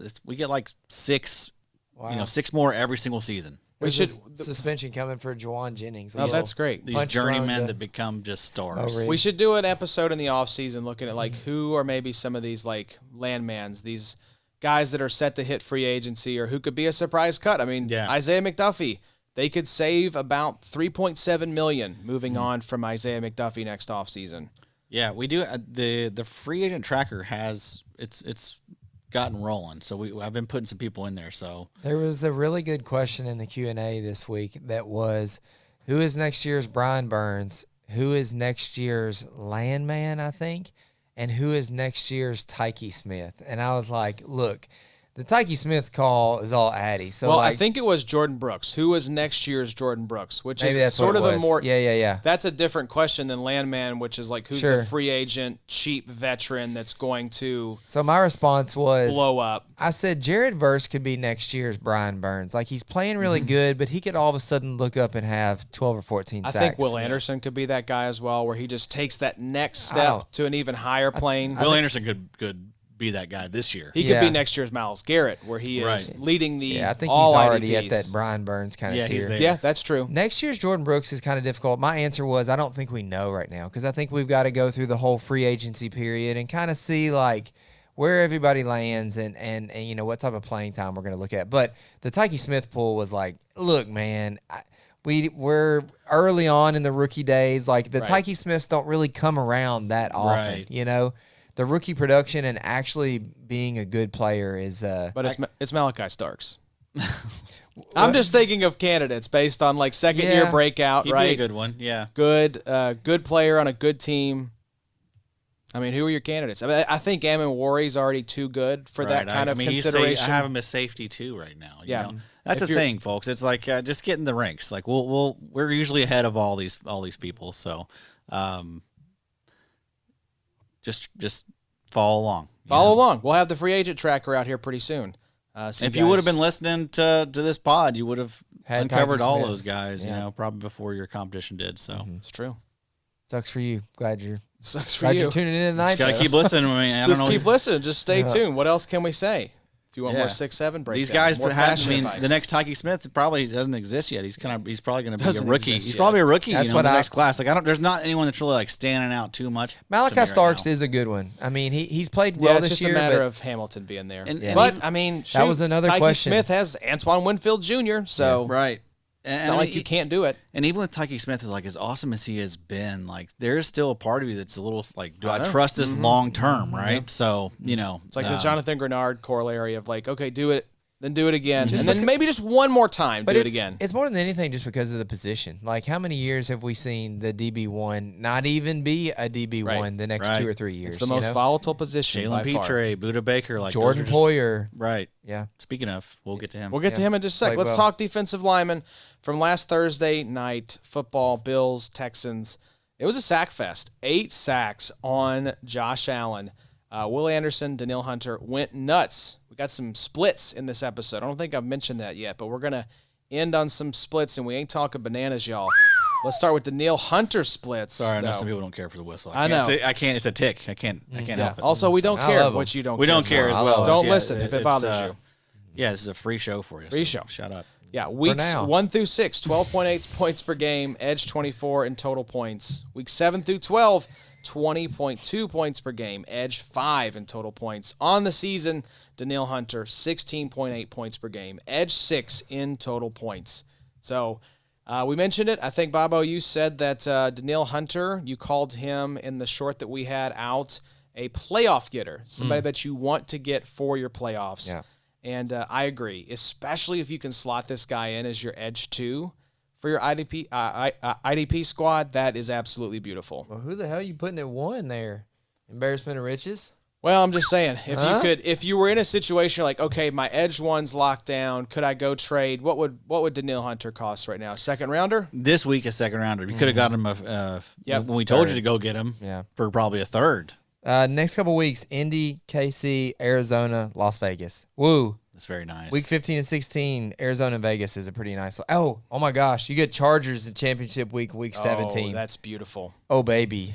six, Wow. 6 more every single season. There's should- this suspension coming for Juwan Jennings. Oh, that's great. These Punch thrown journeymen to- that become just stars. Oh, really? We should do an episode in the offseason looking at who are maybe some of these landmans, these guys that are set to hit free agency, or who could be a surprise cut. I mean, Yeah. Isaiah McDuffie, they could save about $3.7 million moving on from Isaiah McDuffie next offseason. Yeah, we do. The free agent tracker has it's gotten rolling. So I've been putting some people in there. So There was a really good question in the Q&A this week that was, who is next year's Brian Burns? Who is next year's Landman, I think? And who is next year's Tyke Smith? And I was like, look, the Tyke Smith call is all Addy. So Well, like, I think it was Jordan Brooks. Who was next year's Jordan Brooks? Which maybe is that's sort what of it a was. more Yeah. That's a different question than Landman, which is like who's Sure. the free agent, cheap veteran that's going to So my response was, blow up. I said Jared Verse could be next year's Brian Burns. Like, he's playing really good, but he could all of a sudden look up and have 12 or 14 I sacks. think Will Anderson could be that guy as well, where he just takes that next step Oh. to an even higher plane. Will Anderson could be that guy this year. He could Yeah. be next year's Myles Garrett, where he is Right. leading the Yeah, I think all he's already IDPs. at that Brian Burns kind of Yeah, tier. he's there. Yeah, that's true. Next year's Jordan Brooks is kind of difficult. My answer was I don't think we know right now because I think we've got to go through the whole free agency period and kind of see like where everybody lands and you know what type of playing time we're going to look at. But the Tyke Smith pool was like, look, man, we're early on in the rookie days. Like the Right. Tyke Smiths don't really come around that often, Right. you know. The rookie production and actually being a good player is But it's Malachi Starks. I'm just thinking of candidates based on like second year Yeah. breakout, He'd right? be a good one. Yeah. Good player on a good team. I mean, who are your candidates? I mean, I think Ammon Warry's already too good for that kind of he's consideration. I have him as safety too right now. You Yeah. know? That's If the you're- thing, folks. It's like just get in the ranks. Like we're usually ahead of all these people. So, just follow along. Follow along. We'll have the free agent tracker out here pretty soon. So If you would have guys- been listening to this pod, you would have Had uncovered Tyke all Smith. those guys. Yeah. You know, probably before your competition did. So it's true. sucks for you. Glad you're Sucks for you. tuning in tonight. just gotta though. keep listening. I mean, I Just don't know. keep listening. Just stay tuned. What else can we say? If you want more Yeah. 6-7 breakdown, These guys more have. I fashion mean, advice. the next Tyke Smith probably doesn't exist yet. He's probably going to be Doesn't a rookie. exist He's yet. probably a rookie. That's You know, what in the I- next class. Like there's not anyone that's really like standing out too much. to me Malachi right Starks now. is a good one. I mean, he's played Yeah, well it's this just year, a matter but of Hamilton being there. And- but and I mean, That shoot, was another Tyke question. Smith has Antoine Winfield Jr., so Right. it's And not I like mean, you can't do it. And even with Tyke Smith, is like as awesome as he has been, like there is still a part of you that's a little like, do I know. trust this long term? Right. So you know, It's like the Jonathan Grenard corollary of like, okay, do it, then do it again, and then maybe just one more time, but do it it's, again. It's more than anything just because of the position. Like, how many years have we seen the DB1 not even be a DB1 Right. the next Right. 2 or 3 years? It's the you most know? volatile position by Jalen far. Petre, Buda Baker, like Jordan those are just- Poyer. Right. Yeah. Speaking of, we'll get to him. We'll get to him in just a sec. Played Let's well. talk defensive linemen from last Thursday night football. Bills, Texans. It was a sack fest. 8 sacks on Josh Allen. Will Anderson, Danielle Hunter went nuts. We got some splits in this episode. I don't think I've mentioned that yet, but we're going to end on some splits, and we ain't talking bananas, y'all. Let's start with the Danielle Hunter splits. Sorry, I know though. some people don't care for the whistle. I can't know. say- I can't. It's a tick. I can't help it. Also, we don't I care love 'em. what you don't we care don't for. care as I well. love Don't Yeah, listen if it it's, bothers you. Yeah, this is a free show for you. Free so show. Shut up. Yeah, weeks now. 1 through 6, 12.8 points per game, edge 24 in total points. Weeks 7 through 12, 20.2 points per game, edge 5 in total points. On the season, Danielle Hunter, 16.8 points per game, edge 6 in total points. So we mentioned it. I think, Bobo, you said that Danielle Hunter, you called him in the short that we had out a playoff getter, somebody that you want to get for your playoffs. Yeah. And I agree, especially if you can slot this guy in as your edge 2 for your IDP squad. That is absolutely beautiful. Well, who the hell are you putting at 1 there? Embarrassment of riches? Well, I'm just saying, Huh? if you were in a situation like, okay, my edge 1's locked down, could I go trade? What would Danielle Hunter cost right now? Second rounder? This week, a second rounder. You could have gotten him Yep. when we told you to go get him. Yeah. For probably a third. Next couple weeks, Indy, KC, Arizona, Las Vegas. Woo. That's very nice. Week 15 and 16, Arizona and Vegas is a pretty nice. Oh my gosh. You get Chargers in championship week, week 17. Oh, that's beautiful. Oh, baby.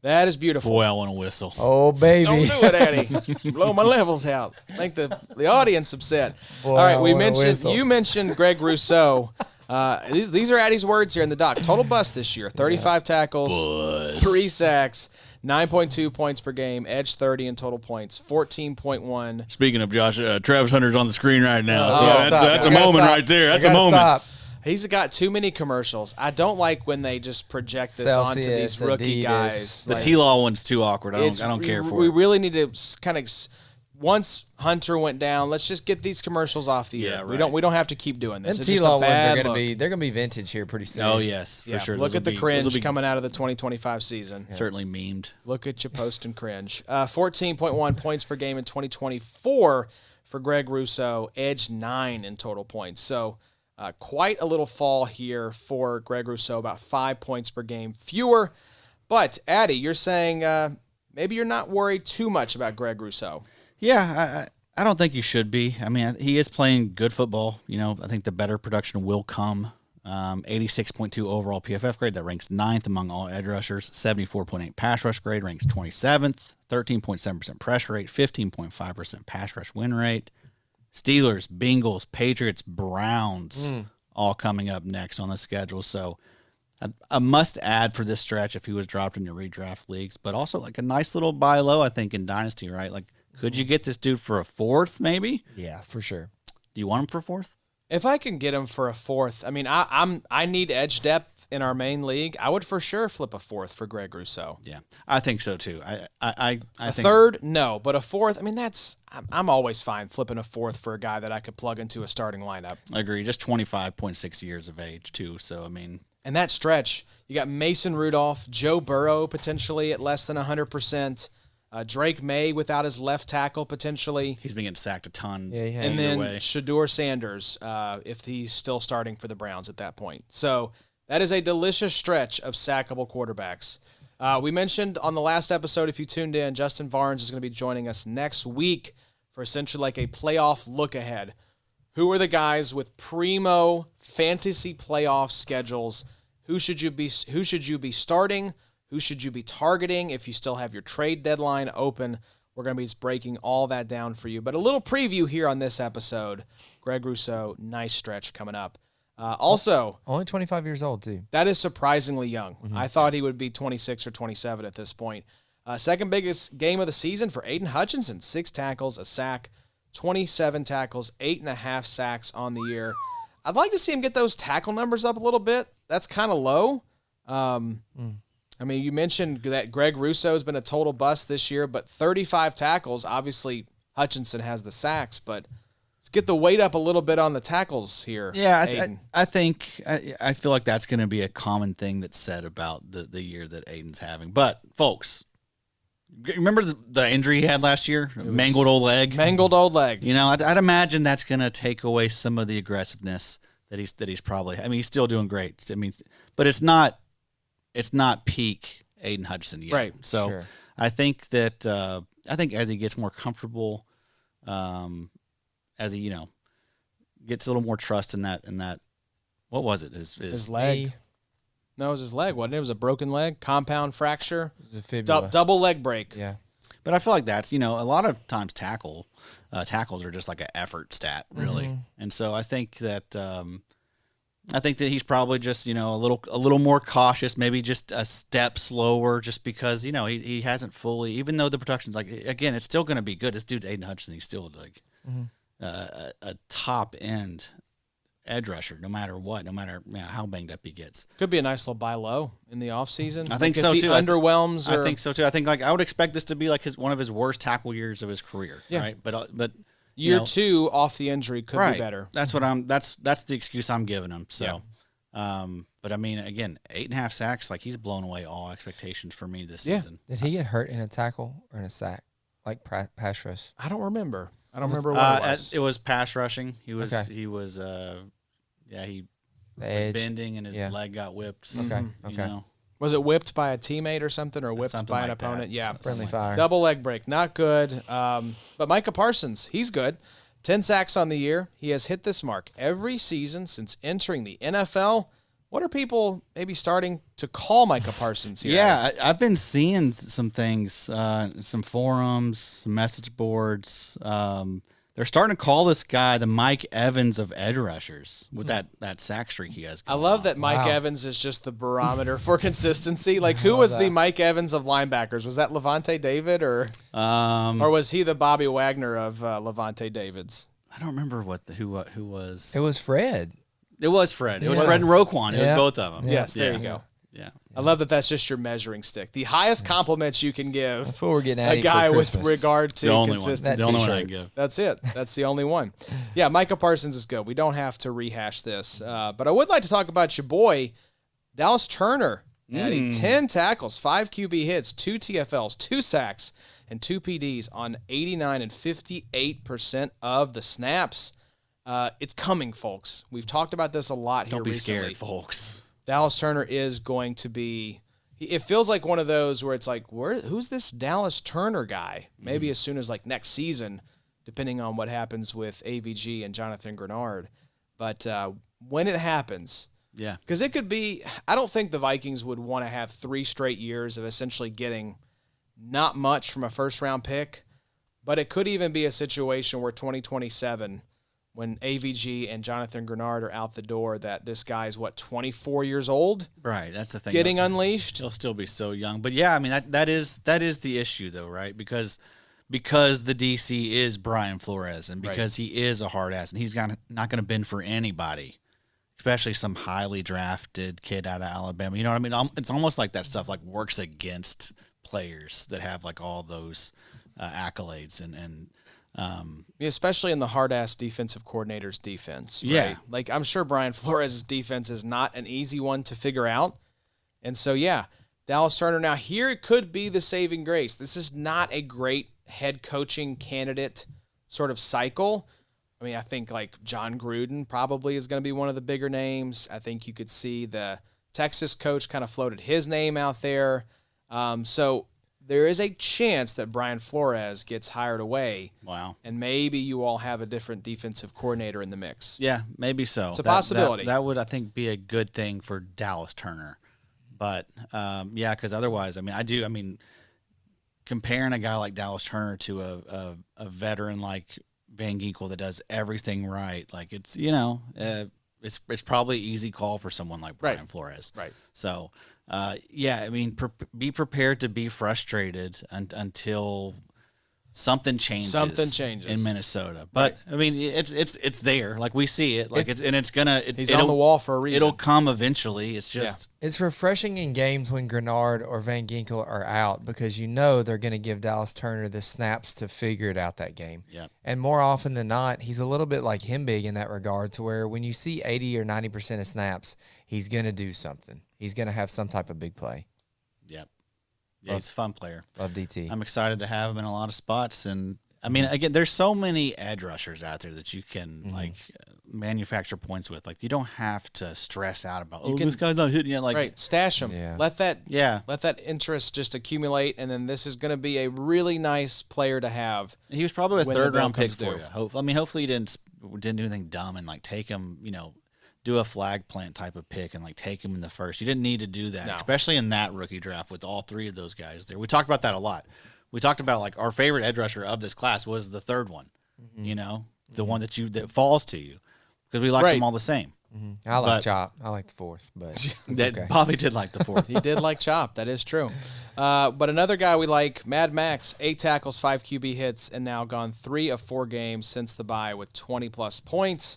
That is beautiful. Boy, I want to whistle. Oh, baby. Don't do it, Eddie. Blow my levels out. Make the audience upset. Boy, All right, I we wanna mentioned whistle. you mentioned Greg Rousseau. These are Addie's words here in the doc. Total bust this year: 35 tackles, 3 sacks, 9.2 points per game, edge 30 in total points, 14.1. Speaking of Josh, Travis Hunter's on the screen right now. So Yeah, stop. that's I a gotta moment stop. right there. I That's a gotta moment. stop. He's got too many commercials. I don't like when they just project this onto Celsius, these rookie Adidas. guys. The Like, T-Law one's too awkward. I it's- don't care for we it. really need to kind of once Hunter went down, let's just get these commercials off the air. Yeah, We right. don't have to keep doing this. Them It's just T-Law a ones bad are look. they're gonna be vintage here pretty soon. Oh yes, for Yeah, sure. Look Those at the will be- cringe those will be coming out of the 2025 season. certainly memed. Look at you post and cringe. 14.1 points per game in 2024 for Greg Rousseau, edged 9 in total points. So quite a little fall here for Greg Rousseau, about 5 points per game fewer. But, Addy, you're saying maybe you're not worried too much about Greg Rousseau. Yeah, I don't think you should be. I mean, he is playing good football. You know, I think the better production will come. 86.2 overall PFF grade. That ranks 9th among all edge rushers. 74.8 pass rush grade ranks 27th. 13.7% pressure rate. 15.5% pass rush win rate. Steelers, Bengals, Patriots, Browns, all coming up next on the schedule. So a must add for this stretch if he was dropped in your redraft leagues, but also like a nice little buy low, I think, in Dynasty, right? Like, could you get this dude for a 4th, maybe? Yeah, for sure. Do you want him for 4th? If I can get him for a 4th, I mean, I need edge depth in our main league. I would for sure flip a 4th for Greg Rousseau. Yeah, I think so too. I A think 3rd, no, but a 4th. I mean, I'm always fine flipping a 4th for a guy that I could plug into a starting lineup. I agree. Just 25.6 years of age too. So I mean, And that stretch, you got Mason Rudolph, Joe Burrow potentially at less than 100%, Drake May without his left tackle potentially, he's been getting sacked a ton. Yeah, he has. and either then way. Shador Sanders if he's still starting for the Browns at that point. So that is a delicious stretch of sackable quarterbacks. We mentioned on the last episode, if you tuned in, Justin Barnes is going to be joining us next week for essentially like a playoff look ahead. Who are the guys with primo fantasy playoff schedules? Who should you be starting? Who should you be targeting if you still have your trade deadline open? We're going to be breaking all that down for you. But a little preview here on this episode. Greg Rousseau, nice stretch coming up. Also, Only 25 years old too. that is surprisingly young. I thought he would be 26 or 27 at this point. Second biggest game of the season for Aiden Hutchinson. 6 tackles, a sack, 27 tackles, 8.5 sacks on the year. I'd like to see him get those tackle numbers up a little bit. That's kind of low. I mean, you mentioned that Greg Rousseau has been a total bust this year, but 35 tackles. Obviously, Hutchinson has the sacks, but let's get the weight up a little bit on the tackles here. Yeah, Aiden. I feel like that's going to be a common thing that's said about the year that Aiden's having. But folks, remember the injury he had last year? Mangled old leg. Mangled old leg. You know, I'd imagine that's going to take away some of the aggressiveness that he's probably. I mean, he's still doing great. I mean, but it's not peak Aiden Hutchinson yet. Right. So Sure. I think that as he gets more comfortable, as he gets a little more trust in that what was it? His leg. Knee. No, it was his leg, wasn't it? It was a broken leg, compound fracture, It's a fibula. double leg break. Yeah. But I feel like that's a lot of times tackles are just like an effort stat, really. And so I think that he's probably just a little more cautious, maybe just a step slower, just because he hasn't fully. Even though the production's again, it's still going to be good. This dude's Aiden Hutchinson. He's still a top end edge rusher, no matter what, no matter how banged up he gets. Could be a nice little buy low in the offseason. I think if so, he too. Underwhelms. I think so too. I think I would expect this to be like one of his worst tackle years of his career. Yeah. Right. But Year 2 off the injury could right. be better. That's what that's the excuse I'm giving him. So, but I mean, again, 8.5 sacks, like he's blown away all expectations for me this season. Did he get hurt in a tackle or in a sack, like pass rush? I don't remember. I don't remember what it was. It was pass rushing. He was Okay. he was The was edge. bending and his Yeah. leg got whipped. Okay. you Okay. know. Was it whipped by a teammate or something, or whipped Something by an like that. opponent? Yeah. Something Friendly like fire. Double leg break, not good. But Micah Parsons, he's good. 10 sacks on the year. He has hit this mark every season since entering the NFL. What are people maybe starting to call Micah Parsons here? Yeah, I've been seeing some things, some forums, some message boards. They're starting to call this guy the Mike Evans of edge rushers with that sack streak he has. I love that Mike Wow. Evans is just the barometer for consistency. Like, who was the Mike Evans of linebackers? Was that Levante David, or was he the Bobby Wagner of Levante Davids? I don't remember who was. It was Fred. It was Fred. It was Yeah. Fred and Roquan. It was Yeah. both of them. Yeah. Yes, there you go. Yeah. I love that that's just your measuring stick. The highest compliments you can give That's what we're getting at a guy for with Christmas. regard to The only one. consistency. The only one I t-shirt. can give. That's it. That's the only one. Yeah, Micah Parsons is good. We don't have to rehash this. But I would like to talk about your boy, Dallas Turner. Adding 10 tackles, 5 QB hits, 2 TFLs, 2 sacks, and 2 PDs on 89 and 58% of the snaps. It's coming, folks. We've talked about this a lot here Don't be recently. scared, folks. Dallas Turner is going to be – it feels like one of those where it's like, who's this Dallas Turner guy? Maybe as soon as like next season, depending on what happens with AVG and Jonathan Grenard. But when it happens – Yeah. because it could be – I don't think the Vikings would want to have 3 straight years of essentially getting not much from a first-round pick, but it could even be a situation where 2027 – when AVG and Jonathan Grenard are out the door, that this guy's, 24 years old? Right. That's the thing. Getting unleashed? He'll still be so young. But yeah, I mean that is the issue though, right? Because the DC is Brian Flores and because he is a hard ass and he's not going to bend for anybody, especially some highly drafted kid out of Alabama. You know what I mean? It's almost like that stuff like works against players that have like all those accolades and Especially in the hard-ass defensive coordinator's defense. Right? Yeah. Like, I'm sure Brian Flores' defense is not an easy one to figure out. And so, yeah, Dallas Turner. Now, here it could be the saving grace. This is not a great head coaching candidate sort of cycle. I mean, I think, like, John Gruden probably is going to be one of the bigger names. I think you could see the Texas coach kind of floated his name out there. So there is a chance that Brian Flores gets hired away. wow. And maybe you all have a different defensive coordinator in the mix. Yeah, maybe so. It's a possibility. That would, I think, be a good thing for Dallas Turner. But, yeah, because otherwise, I mean, comparing a guy like Dallas Turner to a veteran like Van Ginkel that does everything right, like it's, it's probably an easy call for someone like Brian Flores. Right. So, yeah, I mean, be prepared to be frustrated until something changes. In Minnesota, but I mean, it's there. Like we see it. Like he's on the wall for a reason. It'll come eventually. It's just It's refreshing in games when Grenard or Van Ginkel are out because they're going to give Dallas Turner the snaps to figure it out that game. Yeah. And more often than not, he's a little bit like him big in that regard to where when you see 80 or 90% of snaps, he's going to do something. He's going to have some type of big play. Yep. Yeah, he's a fun player. Love DT. I'm excited to have him in a lot of spots. And, I mean, again, there's so many edge rushers out there that you can, manufacture points with. Like, you don't have to stress out about, this guy's not hitting yet. Like, right, stash him. Yeah. Let that interest just accumulate, and then this is going to be a really nice player to have. he was probably a when the third-round bill pick comes for due. you. Hopefully he didn't do anything dumb and, like, take him, do a flag plant type of pick and, like, take him in the first. You didn't need to do that, No. especially in that rookie draft with all 3 of those guys there. We talked about that a lot. We talked about, like, our favorite edge rusher of this class was the third one, the one that falls to you because we liked Right. them all the same. I like but- Chop. I like the fourth, but it's That okay. Bobby did like the fourth. He did like Chop. That is true. But another guy we like, Mad Max, 8 tackles, 5 QB hits, and now gone 3 of 4 games since the bye with 20-plus points.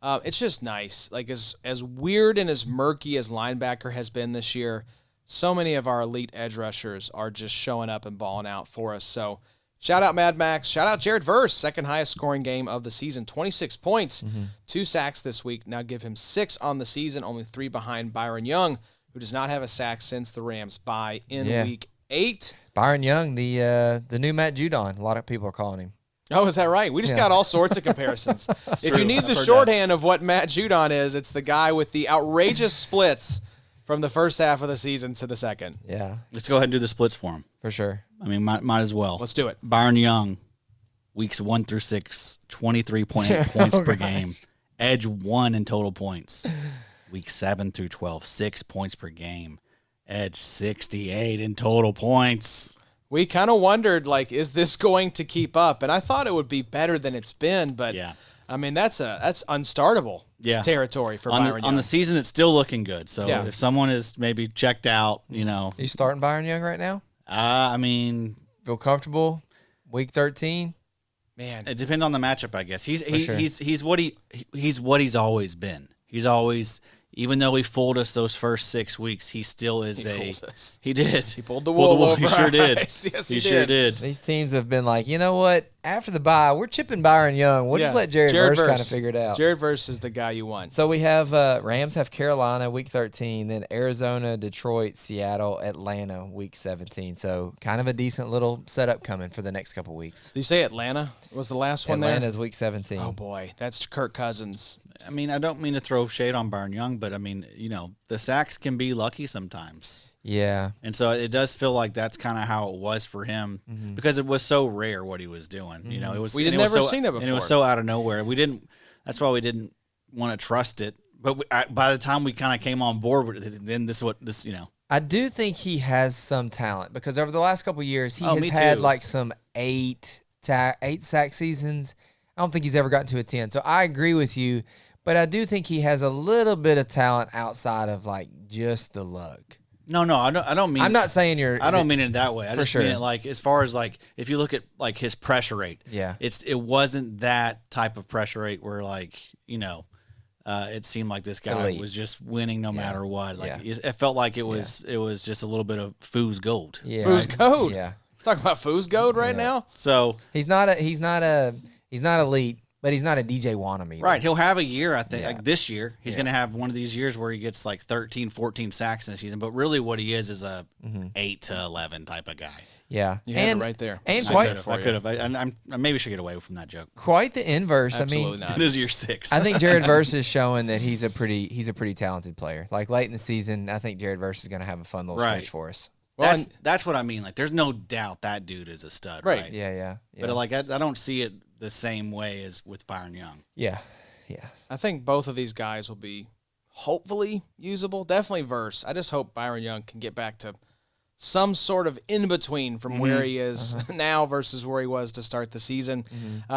It's just nice. Like, as weird and as murky as linebacker has been this year, so many of our elite edge rushers are just showing up and balling out for us. So shout out Mad Max. Shout out Jared Verse, second highest scoring game of the season, 26 points, 2 sacks this week. Now give him 6 on the season, only 3 behind Byron Young, who does not have a sack since the Rams bye in week 8. Byron Young, the new Matt Judon. A lot of people are calling him. Oh, is that right? We just got all sorts of comparisons. If you need the shorthand of what Matt Judon is, it's the guy with the outrageous splits from the first half of the season to the second. Yeah, Let's go ahead and do the splits for him. for sure. I mean, might as well. Let's do it. Byron Young, weeks 1 through 6, 23.8 points per game. Edge 1 in total points. Week 7 through 12, 6 points per game. Edge 68 in total points. We kind of wondered, like, is this going to keep up? And I thought it would be better than it's been, but Yeah. I mean, that's unstartable territory for Byron Young. On the season, it's still looking good. So Yeah. if someone is maybe checked out, You starting Byron Young right now? I mean, Feel comfortable? Week 13? Man, it depends on the matchup, I guess. He's sure. what he's always been. He's always even though he fooled us those first 6 weeks, he still is fooled us. He did. He pulled the wool over He our sure did. eyes. Yes, he he sure did. did. These teams have been like, you know what? After the bye, we're chipping Byron Young. We'll just let Jared Verse kind of figure it out. Jared Verse is the guy you want. So we have Rams have Carolina week 13, then Arizona, Detroit, Seattle, Atlanta week 17. So kind of a decent little setup coming for the next couple weeks. Did you say Atlanta was the last one there? Atlanta's week 17. Oh, boy. That's Kirk Cousins. I mean, I don't mean to throw shade on Byron Young, but I mean, the sacks can be lucky sometimes. Yeah. And so it does feel like that's kind of how it was for him because it was so rare what he was doing. It was We'd and it was never so- seen it before. And it was so out of nowhere. That's why we didn't want to trust it. But by the time we kind of came on board with it, then I do think he has some talent because over the last couple of years, he Oh, has me had too. like some eight sack seasons. I don't think he's ever gotten to a 10. So I agree with you, but I do think he has a little bit of talent outside of like just the luck. No, I don't mean. I'm not saying you're. I don't mean it that way. I For just sure. mean it like as far as like if you look at like his pressure rate. Yeah. It wasn't that type of pressure rate where like it seemed like this guy Elite. was just winning no matter what. Like Yeah. it felt like it was just a little bit of fool's gold. Yeah. Foos Gold. Yeah. Talking about Foos Gold right now? So He's not elite, but he's not a DJ Wanham either. right, he'll have a year. I think Yeah. like this year he's going to have one of these years where he gets like 13, 14 sacks in a season. But really, what he is a 8 to 11 type of guy. Yeah. You had it right there. And I quite could have. I maybe should get away from that joke. quite the inverse. Absolutely I mean, not. It is year 6. I think Jared Verse is showing that he's a pretty talented player. Like late in the season, I think Jared Verse is going to have a fun little Right. stretch for us. Well, That's what I mean. Like, there's no doubt that dude is a stud, Right. right? Yeah. But like, I don't see it the same way as with Byron Young. Yeah. I think both of these guys will be hopefully usable. Definitely Verse. I just hope Byron Young can get back to some sort of in between from where he is now versus where he was to start the season.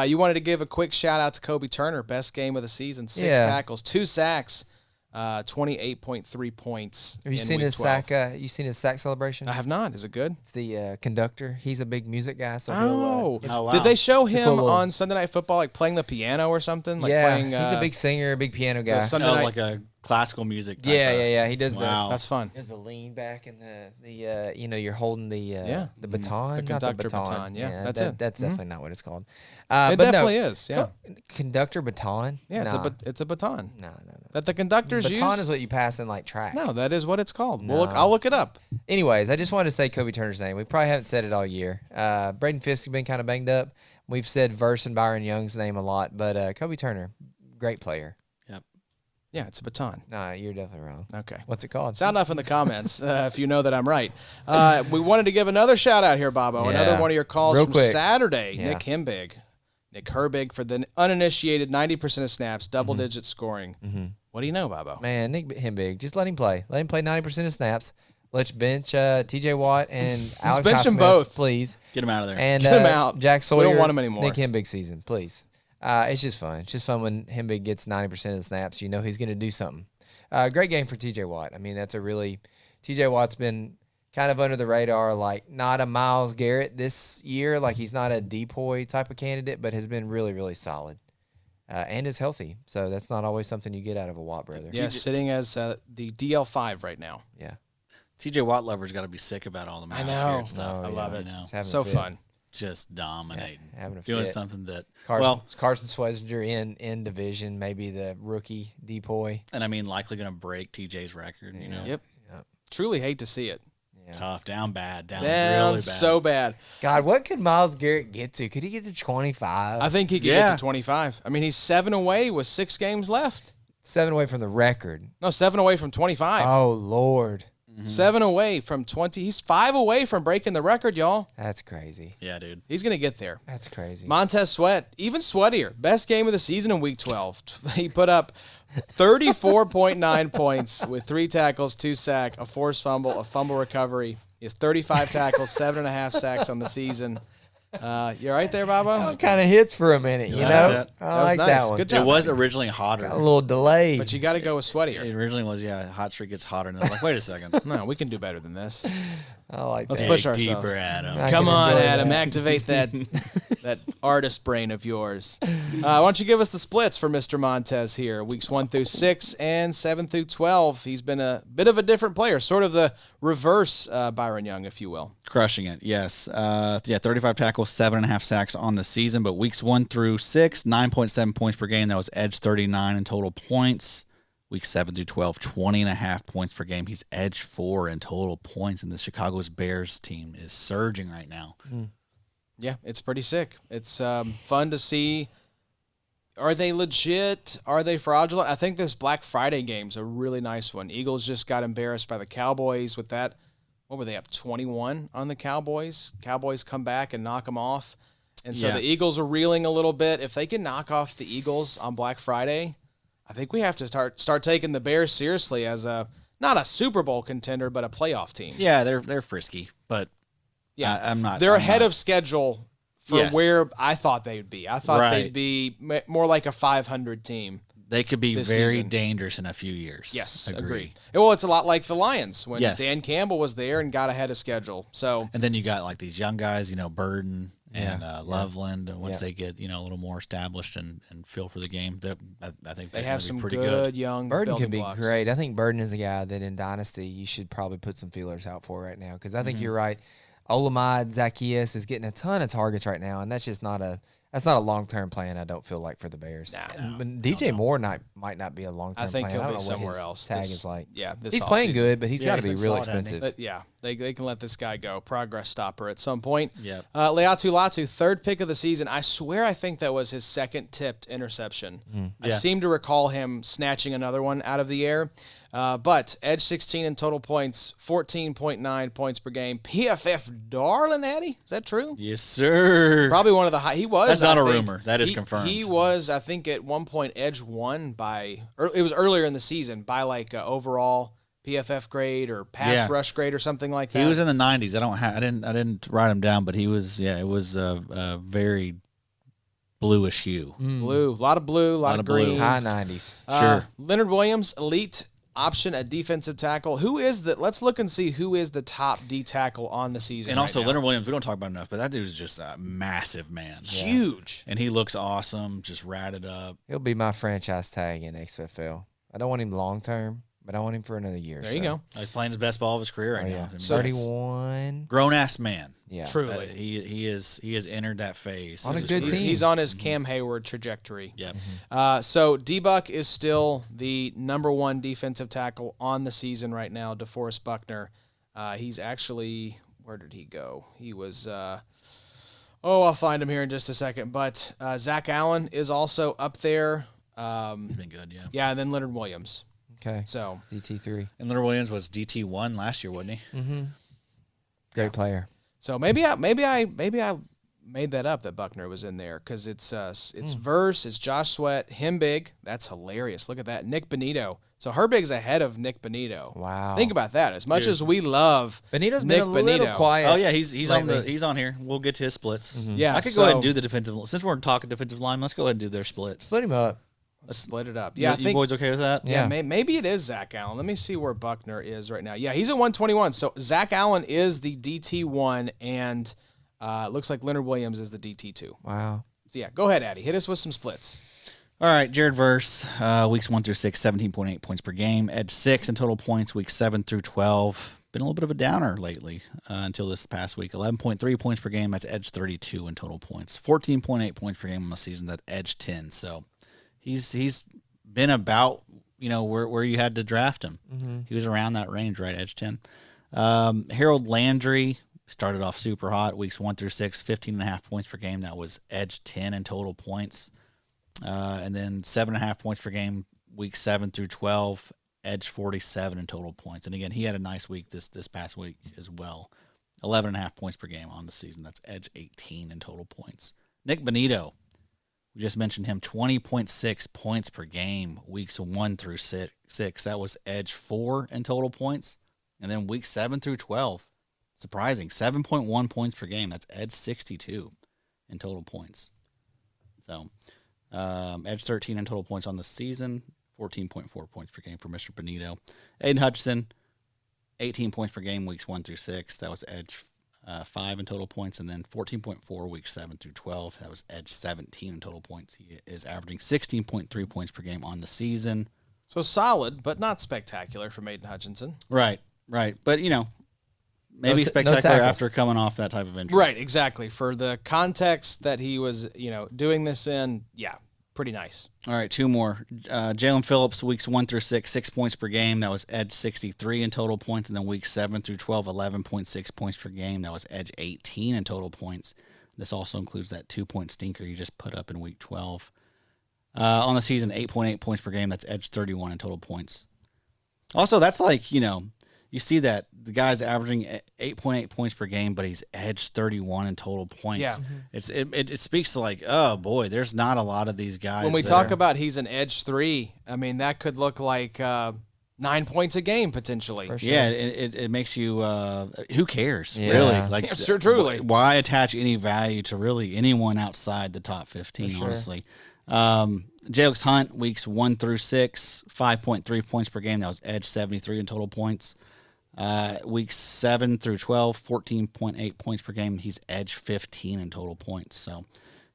You wanted to give a quick shout out to Kobe Turner, best game of the season, 6 Yeah. tackles, 2 sacks, 28.3 points. Have you in seen week his 12. sack? You seen his sack celebration? I have not. Is it good? It's the conductor. He's a big music guy, so Oh, Oh, wow. did they show It's a him cool little- on Sunday Night Football, like playing the piano or something? Like yeah, playing, he's a big singer, a big piano the guy. Sunday night. like a classical music type Yeah. He does Wow. That's fun. Does the lean back and the you're holding the Yeah. baton, The not the conductor baton, yeah, that's it. That's definitely not what it's called. It but definitely no, is. Yeah, conductor baton. yeah. Nah. It's a baton No. that the conductors Baton use. is what you pass in like track. No, that is what it's called. No. I'll look it up. Anyways, I just wanted to say Kobe Turner's name. We probably haven't said it all year. Braden Fisk has been kind of banged up. We've said Verse and Byron Young's name a lot, but Kobe Turner, great player. Yep. Yeah, it's a baton. Nah, you're definitely wrong. Okay. What's it called? Sound off in the comments if you know that I'm right. We wanted to give another shout out here, Bobo. Yeah. Another one of your calls Real from quick. Saturday. Yeah. Nick Himbig. Nick Herbig for the uninitiated 90% of snaps, double-digit scoring. What do you know, Bobo? Man, Nick Himbig, just let him play. Let him play 90% of snaps. Let's bench T.J. Watt and Alex bench them Highsmith, both. please. Get him out of there. And Get 'em out. Jack We Sawyer. don't want 'em anymore. Nick Himbig season, please. It's just fun. It's just fun when Himbig gets 90% of the snaps. You know he's going to do something. Great game for T.J. Watt. I mean, T.J. Watt's been kind of under the radar, like not a Myles Garrett this year. Like he's not a depoy type of candidate, but has been really, really solid. And is healthy. So that's not always something you get out of a Watt brother. Yeah, sitting as the DL5 right now. Yeah. TJ Watt lovers got to be sick about all the Myles know. Garrett stuff. Oh, I love yeah. it. You know, Just having a So fit. fun. just dominating, Having a doing fit. something that Carson Swessinger in division, maybe the rookie depoy. and I mean, likely going to break TJ's record. You know, Yep. Truly hate to see it. tough, down bad, down Damn, really bad. so bad. God, what could Myles Garrett get to? Could he get to 25? I think he could Yeah. get to 25. I mean, he's 7 away with 6 games left. 7 away from the record. No, 7 away from 25. Oh, Lord. 7 away from 20. He's 5 away from breaking the record, y'all. That's crazy. Yeah, dude. He's going to get there. That's crazy. Montez Sweat, even sweatier. Best game of the season in week 12. He put up 34.9 points with 3 tackles, 2 sacks, a forced fumble, a fumble recovery. He has 35 tackles, 7.5 sacks on the season. You all right there, Babo? Kind of hits for a minute, you like know? that? I That was like nice. that one. Good job. It was originally hotter. A little delay. But you got to go with sweatier. It originally was, hot streak gets hotter, and I was like, wait a second. No, we can do better than this. I like Let's that. push Dig ourselves. deeper, Adam. I Come can on, enjoy Adam, that. activate that artist brain of yours. Why don't you give us the splits for Mr. Montez here, weeks 1 through 6 and 7 through 12. He's been a bit of a different player, sort of the reverse Byron Young, if you will. Crushing it, yes. 35 tackles, 7.5 sacks on the season, but weeks 1 through 6, 9.7 points per game. That was edge 39 in total points. Week 7 through 12, 20.5 points per game. He's edge 4 in total points, and the Chicago's Bears team is surging right now. Yeah, it's pretty sick. It's fun to see. Are they legit? Are they fraudulent? I think this Black Friday game's a really nice one. Eagles just got embarrassed by the Cowboys with that. What were they up 21 on the Cowboys? Cowboys come back and knock them off. And so Yeah. the Eagles are reeling a little bit. If they can knock off the Eagles on Black Friday, I think we have to start taking the Bears seriously as not a Super Bowl contender, but a playoff team. Yeah, they're frisky, but Yeah, I'm not. They're I'm ahead not- of schedule for Yes. where I thought they would be. I thought Right. they'd be more like a 500 team. They could be this very season. dangerous in a few years. Yes, Agree. agreed. Well, it's a lot like the Lions when Yes. Dan Campbell was there and got ahead of schedule. So And then you got like these young guys, Burden and Loveland. And once Yeah. they get a little more established and feel for the game, I think they they're have gonna some be pretty good young Burden building could be blocks. great. I think Burden is a guy that in Dynasty you should probably put some feelers out for right now because I think you're right. Olamide Zacchaeus is getting a ton of targets right now, and that's just not a long-term plan. I don't feel like for the Bears. But DJ Moore might not be a long-term I think plan. he'll I don't be know somewhere what his else. tag This- is like. Yeah, this He's playing offseason. good, but he's Yeah, got to he's be been real solid, hasn't he? expensive. But yeah, they can let this guy go. Progress stopper at some point. Yep. Leatu Latu, third pick of the season. I swear I think that was his second tipped interception. I Yeah. seem to recall him snatching another one out of the air. But edge 16 in total points, 14.9 points per game. PFF darling, Addy? Is that true? Yes, sir. Probably one of the high. He was. That's not I a think- rumor. That is he- confirmed. He was, I think, at one point edge one by. It was earlier in the season by like overall PFF grade or pass Yeah. rush grade or something like that. He was in the 90s. I didn't write him down, but he was. Yeah, it was a very bluish hue. blue, a lot of blue, a lot of blue. green. High 90s. Sure. Leonard Williams, elite option at defensive tackle. Who is the? Let's look and see who is the top D tackle on the season. And right also now. Leonard Williams, we don't talk about enough, but that dude is just a massive man. huge. And he looks awesome, just ratted up. He'll be my franchise tag in XFL. I don't want him long-term, but I want him for another year. There you go. He's playing his best ball of his career right Oh, now. yeah. I mean, 31. grown ass man. Yeah. Truly. He has entered that phase. On a This is good great. team. He's on his Cam Hayward trajectory. Yep. So D-Buck is still the number one defensive tackle on the season right now, DeForest Buckner. He's actually, where did he go? He was, I'll find him here in just a second. But Zach Allen is also up there. He's been good, yeah. Yeah, and then Leonard Williams. Okay. So DT3. And Leonard Williams was DT1 last year, wasn't he? Great player. maybe I made that up that Buckner was in there because it's Verse, it's Josh Sweat, him big. That's hilarious. Look at that, Nick Benito. So Herbig's ahead of Nick Benito. Wow. Think about that. As much Dude. as we love Benito's Nick been a little Benito. quiet. Oh yeah, he's on lately. he's on here. We'll get to his splits. Yeah, I could go ahead and so- do the defensive. Since we're talking defensive line, let's go ahead and do their splits. Split him up. Let's split it up. You- Yeah, I you think. boys okay with that? Yeah, Yeah. maybe it is Zach Allen. Let me see where Buckner is right now. Yeah, he's at 121. So Zach Allen is the DT1, and looks like Leonard Williams is the DT2. Wow. So yeah, go ahead, Addy. Hit us with some splits. All right, Jared Verse, weeks 1 through 6, 17.8 points per game. Edge 6 in total points, weeks 7 through 12. Been a little bit of a downer lately until this past week. 11.3 points per game. That's edge 32 in total points. 14.8 points per game on the season. That's edge 10. So he's been about where you had to draft him. He was around that range, right? Edge 10. Harold Landry started off super hot. Weeks 1 through 6, 15.5 points per game. That was edge 10 in total points. And then 7.5 points per game, week 7 through 12, edge 47 in total points. And again, he had a nice week this past week as well. 11.5 points per game on the season. That's edge 18 in total points. Nick Benito, we just mentioned him, 20.6 points per game, weeks 1 through 6. That was edge 4 in total points. And then week 7 through 12, surprising, 7.1 points per game. That's edge 62 in total points. So, edge 13 in total points on the season, 14.4 points per game for Mr. Benito. Aiden Hutchinson, 18 points per game weeks 1 through 6. That was edge 5 in total points, and then 14.4 weeks 7 through 12. That was edge 17 in total points. He is averaging 16.3 points per game on the season. So solid, but not spectacular for Maiden Hutchinson. Right. But maybe No spectacular tackles. after coming off that type of injury. Right, exactly. For the context that he was, doing this in, yeah, pretty nice. All right, 2 more. Jalen Phillips, weeks 1 through 6, 6 points per game. That was edge 63 in total points. And then weeks 7 through 12, 11.6 points per game. That was edge 18 in total points. This also includes that 2-point stinker you just put up in week 12. On the season, 8.8 points per game. That's edge 31 in total points. Also, that's like, you see that the guy's averaging 8.8 points per game, but he's edge 31 in total points. Yeah. It speaks to like, oh boy, there's not a lot of these guys. When we that talk are- about he's an edge 3, I mean, that could look like 9 points a game potentially. For sure. yeah, it makes you. Who cares, Yeah. really? Like, Yeah, sure, truly. why attach any value to really anyone outside the top 15? sure. Honestly, Jalen Hunt, weeks 1 through 6, 5.3 points per game. That was edge 73 in total points. Weeks 7 through 12, 14.8 points per game. He's edge 15 in total points. So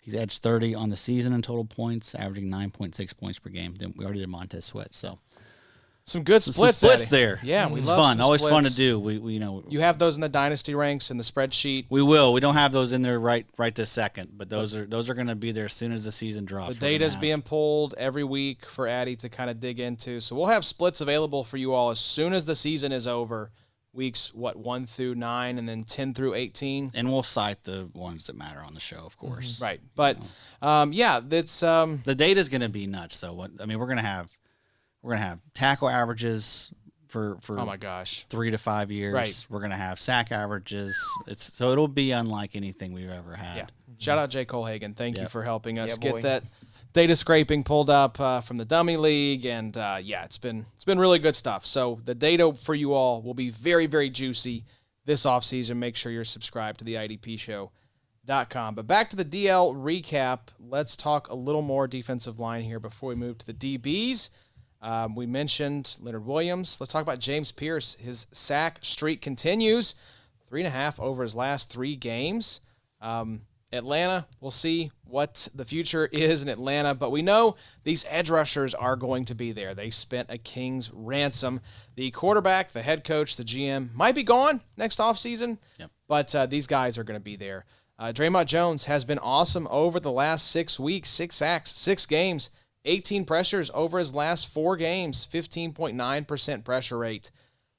he's edge 30 on the season in total points, averaging 9.6 points per game. Then we already did Montez Sweat. So Some good some splits, splits Eddie. there. Yeah, we it's love fun. some Always fun to splits. do. We You have those in the dynasty ranks in the spreadsheet. We will. We don't have those in there right this second, but those are going to be there as soon as the season drops. The We're gonna data's have- being pulled every week for Addy to kind of dig into. So we'll have splits available for you all as soon as the season is over. Weeks 1 through 9, and then 10 through 18. and we'll cite the ones that matter on the show, of course. Right, but yeah, that's The data's going to be nuts. So we're going to have tackle averages for oh my gosh. 3 to 5 years. Right. We're going to have sack averages. So it'll be unlike anything we've ever had. Yeah. Shout out Jay Colhagen. Thank you Yep. for helping us Yeah, get boy. that data scraping pulled up from the Dummy League, and it's been really good stuff. So the data for you all will be very, very juicy this offseason. Make sure you're subscribed to the IDPshow.com. But back to the DL recap. Let's talk a little more defensive line here before we move to the DBs. We mentioned Leonard Williams. Let's talk about James Pierce. His sack streak continues. 3.5 over his last 3 games. Atlanta, we'll see what the future is in Atlanta, but we know these edge rushers are going to be there. They spent a king's ransom. The quarterback, the head coach, the GM might be gone next offseason, but these guys are going to be there. Draymond Jones has been awesome over the last 6 weeks, 6 sacks, 6 games, 18 pressures over his last 4 games, 15.9% pressure rate.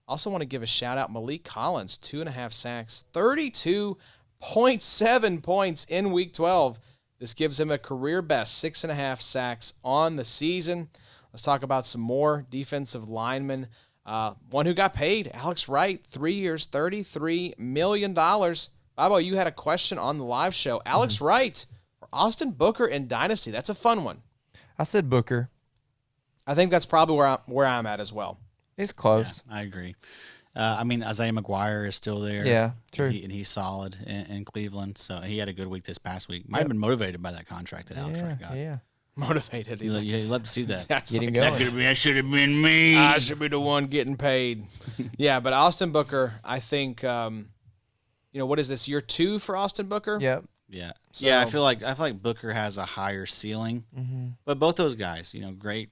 Also want to give a shout out Malik Collins, 2.5 sacks, 32.7 points in week 12. This gives him a career best 6.5 sacks on the season. Let's talk about some more defensive linemen. One who got paid, Alex Wright, 3 years, $33 million. Bobo, you had a question on the live show. Alex Wright for Austin Booker in Dynasty. That's a fun one. I said Booker. I think that's probably where I'm at as well. It's close. I agree. Isaiah McGuire is still there. Yeah, true. And he's solid in Cleveland. So he had a good week this past week. Might have been motivated by that contract that Alex Wright got. Yeah. Motivated. He's like, Yeah, you'd love to see that. that's Get him like, going. That should have been me. I should be the one getting paid. Yeah, but Austin Booker, I think, what is this, year 2 for Austin Booker? Yep. Yeah, So- yeah. I feel like Booker has a higher ceiling, but both those guys, great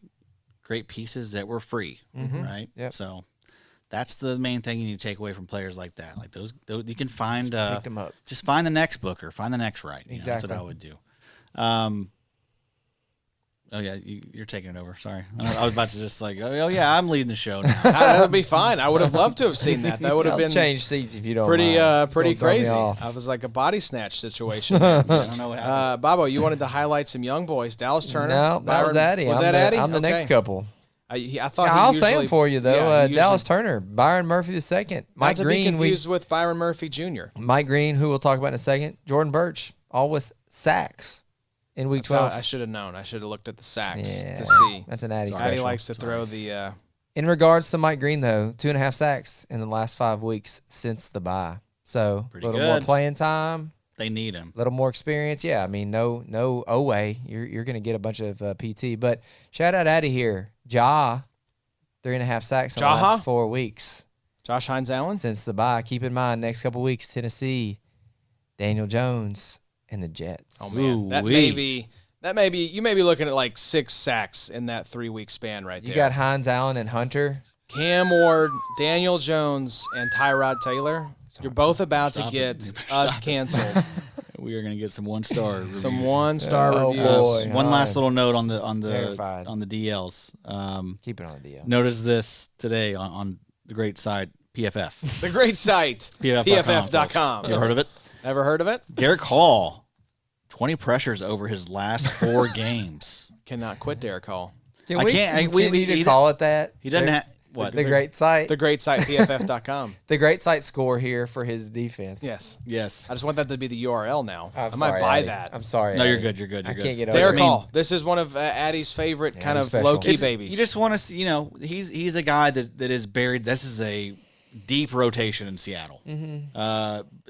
pieces that were free, right? Yep. So that's the main thing you need to take away from players like that. Like those you can find. Pick them up. Just find the next Booker, find the next Wright. That's what Exactly. I would do. Oh yeah, you're taking it over. Sorry, I was about to just like, oh yeah, I'm leading the show now. That would be fine. I would have loved to have seen that. That would have I'll been change seats if you don't pretty mind. pretty Don't throw me crazy. off. I was like a body snatch situation. I don't know what happened. Bobo, you wanted to highlight some young boys. Dallas Turner. No, that was Byron- Addy. Was I'm that the, Addy? I'm the Okay. next couple. I thought Yeah, he I'll say usually- them for you though. Yeah, he Dallas usually- Turner, Byron Murphy II, Not Mike to be Green. confused with Byron Murphy Jr. Mike Green, who we'll talk about in a second. Jordan Birch, all with sacks in week So 12. I should have known. I should have looked at the sacks Yeah, to see. that's an Addy Addy special. likes to throw the. In regards to Mike Green, though, 2.5 sacks in the last 5 weeks since the bye. So a Pretty little more good. playing time, They need him. a little more experience. Yeah, I mean, no Oway. You're going to get a bunch of PT. But shout out Addy here. 3.5 sacks in the Jaha? last 4 weeks. Josh Hines Allen? Since the bye, keep in mind, next couple weeks, Tennessee, Daniel Jones, and the Jets. Oh, man. That may be, you may be looking at like 6 sacks in that 3-week span right there. You got Hines Allen and Hunter. Cam Ward, Daniel Jones, and Tyrod Taylor. You're both about to get us canceled. We are going to get some 1-star reviews. Some 1-star Oh, reviews. boy. One last little note on the Verified. DLs. Keep it on the DL. Notice this today on the great site PFF. The great site, PFF.com. You heard of it? Ever heard of it? Derek Hall, 20 pressures over his last 4 games. Cannot quit Derek Hall. Can I we can't- continue to call it that? He doesn't have what? The great site. The great site, PFF.com. The great site score here for his defense. Yes. Yes. I just want that to be the URL now. I'm I might sorry, buy Addy. that. I'm sorry. No, you're Addy. good. You're good. You're I good. can't get over Derek it. Hall. This is one of Addie's favorite kind he's of special. low-key babies. You just want to see, he's a guy that is buried. This is a deep rotation in Seattle.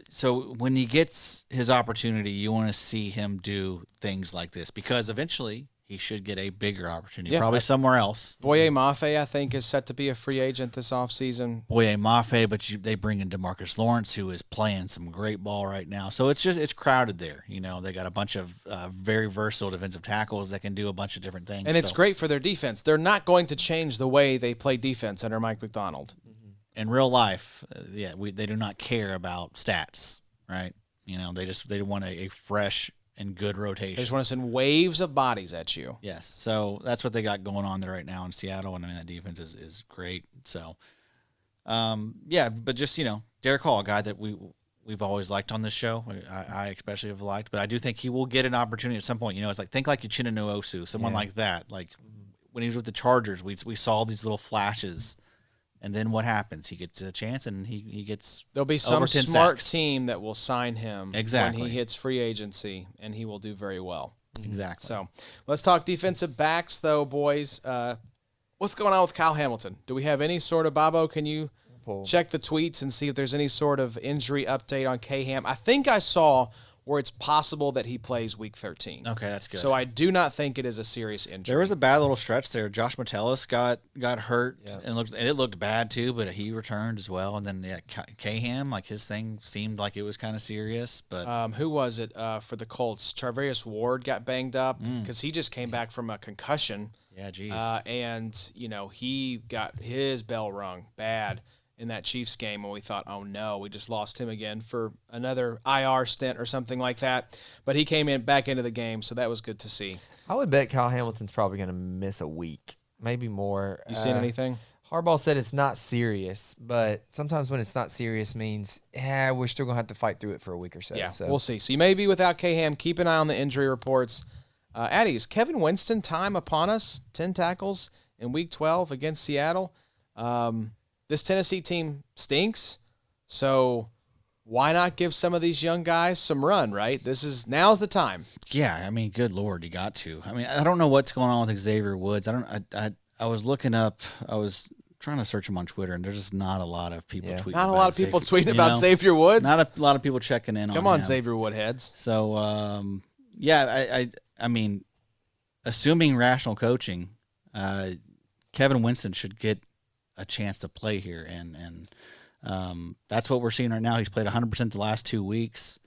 So when he gets his opportunity, you want to see him do things like this because eventually he should get a bigger opportunity, Yeah. probably somewhere else. Boye Mafe, I think, is set to be a free agent this offseason. Boye Mafe, but they bring in DeMarcus Lawrence, who is playing some great ball right now. So it's crowded there. They got a bunch of very versatile defensive tackles that can do a bunch of different things. And it's So, great for their defense. They're not going to change the way they play defense under Mike McDonald. in real life. They do not care about stats, right? They want a fresh and good rotation. They just want to send waves of bodies at you. Yes, so that's what they got going on there right now in Seattle, and that defense is great. So, but just Derek Hall, a guy that we've always liked on this show. I especially have liked, but I do think he will get an opportunity at some point. It's like think like Uchenna Nwosu, someone like that. Like when he was with the Chargers, we saw these little flashes. And then what happens? He gets a chance, and he gets There'll be some over 10 smart sacks. team that will sign him Exactly. when he hits free agency, and he will do very well. Exactly. So let's talk defensive backs, though, boys. What's going on with Kyle Hamilton? Do we have any sort of, Bobo, can you check the tweets and see if there's any sort of injury update on K-Ham? I think I saw where it's possible that he plays week 13. Okay, that's good. So I do not think it is a serious injury. There was a bad little stretch there. Josh Metellus got hurt, and it looked bad too, but he returned as well. And then K-Ham, like his thing seemed like it was kind of serious. But who was it for the Colts? Charvarius Ward got banged up because he just came back from a concussion. yeah, geez. And he got his bell rung bad in that Chiefs game, and we thought, oh no, we just lost him again for another IR stint or something like that. But he came back into the game, so that was good to see. I would bet Kyle Hamilton's probably going to miss a week, maybe more. You seen anything? Harbaugh said it's not serious, but sometimes when it's not serious means, we're still going to have to fight through it for a week or so. Yeah, so we'll see. So you may be without K-Ham. Keep an eye on the injury reports. Addy, is Kevin Winston time upon us? 10 tackles in Week 12 against Seattle. This Tennessee team stinks, so why not give some of these young guys some run, right? Now's the time. yeah, I mean, good Lord, you got to. I mean, I don't know what's going on with Xavier Woods. I was looking up. I was trying to search him on Twitter, and there's just not a lot of people tweeting. Not a about lot of people Xavier, tweeting about Xavier Woods. Not a lot of people checking in. Come on on, him. Xavier Wood heads. So, I mean, assuming rational coaching, Kevin Winston should get a chance to play here, and that's what we're seeing right now. He's played 100% the last 2 weeks,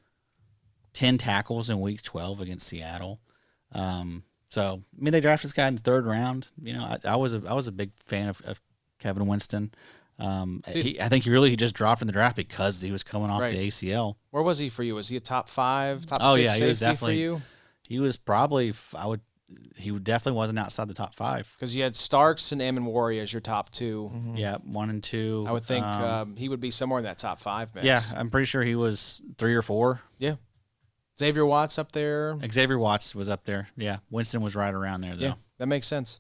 10 tackles in Week 12 against Seattle. So, I mean, they drafted this guy in the 3rd round. I was a big fan of Kevin Winston. I think he just dropped in the draft because he was coming off the ACL. Where was he for you? Was he a top 5, top 6 Oh, yeah, he was safety definitely for you? He was probably he definitely wasn't outside the top 5. Because you had Starks and Warrior as your top 2. Yeah, 1 and 2. I would think he would be somewhere in that top 5 mix. Yeah, I'm pretty sure he was 3 or 4. Yeah. Xavier Watts up there. Xavier Watts was up there. Yeah, Winston was right around there, though. Yeah, that makes sense.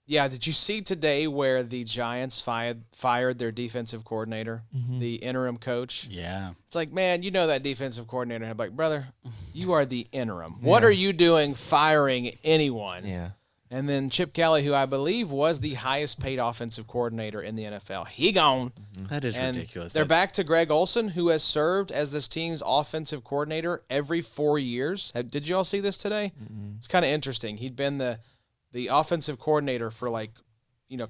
Did you see today where the Giants fired their defensive coordinator, the interim coach? Yeah. It's like, man, that defensive coordinator. I'm like, brother, you are the interim. What are you doing firing anyone? Yeah. And then Chip Kelly, who I believe was the highest paid offensive coordinator in the NFL, he gone. That is And ridiculous. They're back to Greg Olson, who has served as this team's offensive coordinator every 4 years. Did you all see this today? It's kind of interesting. He'd been the offensive coordinator for like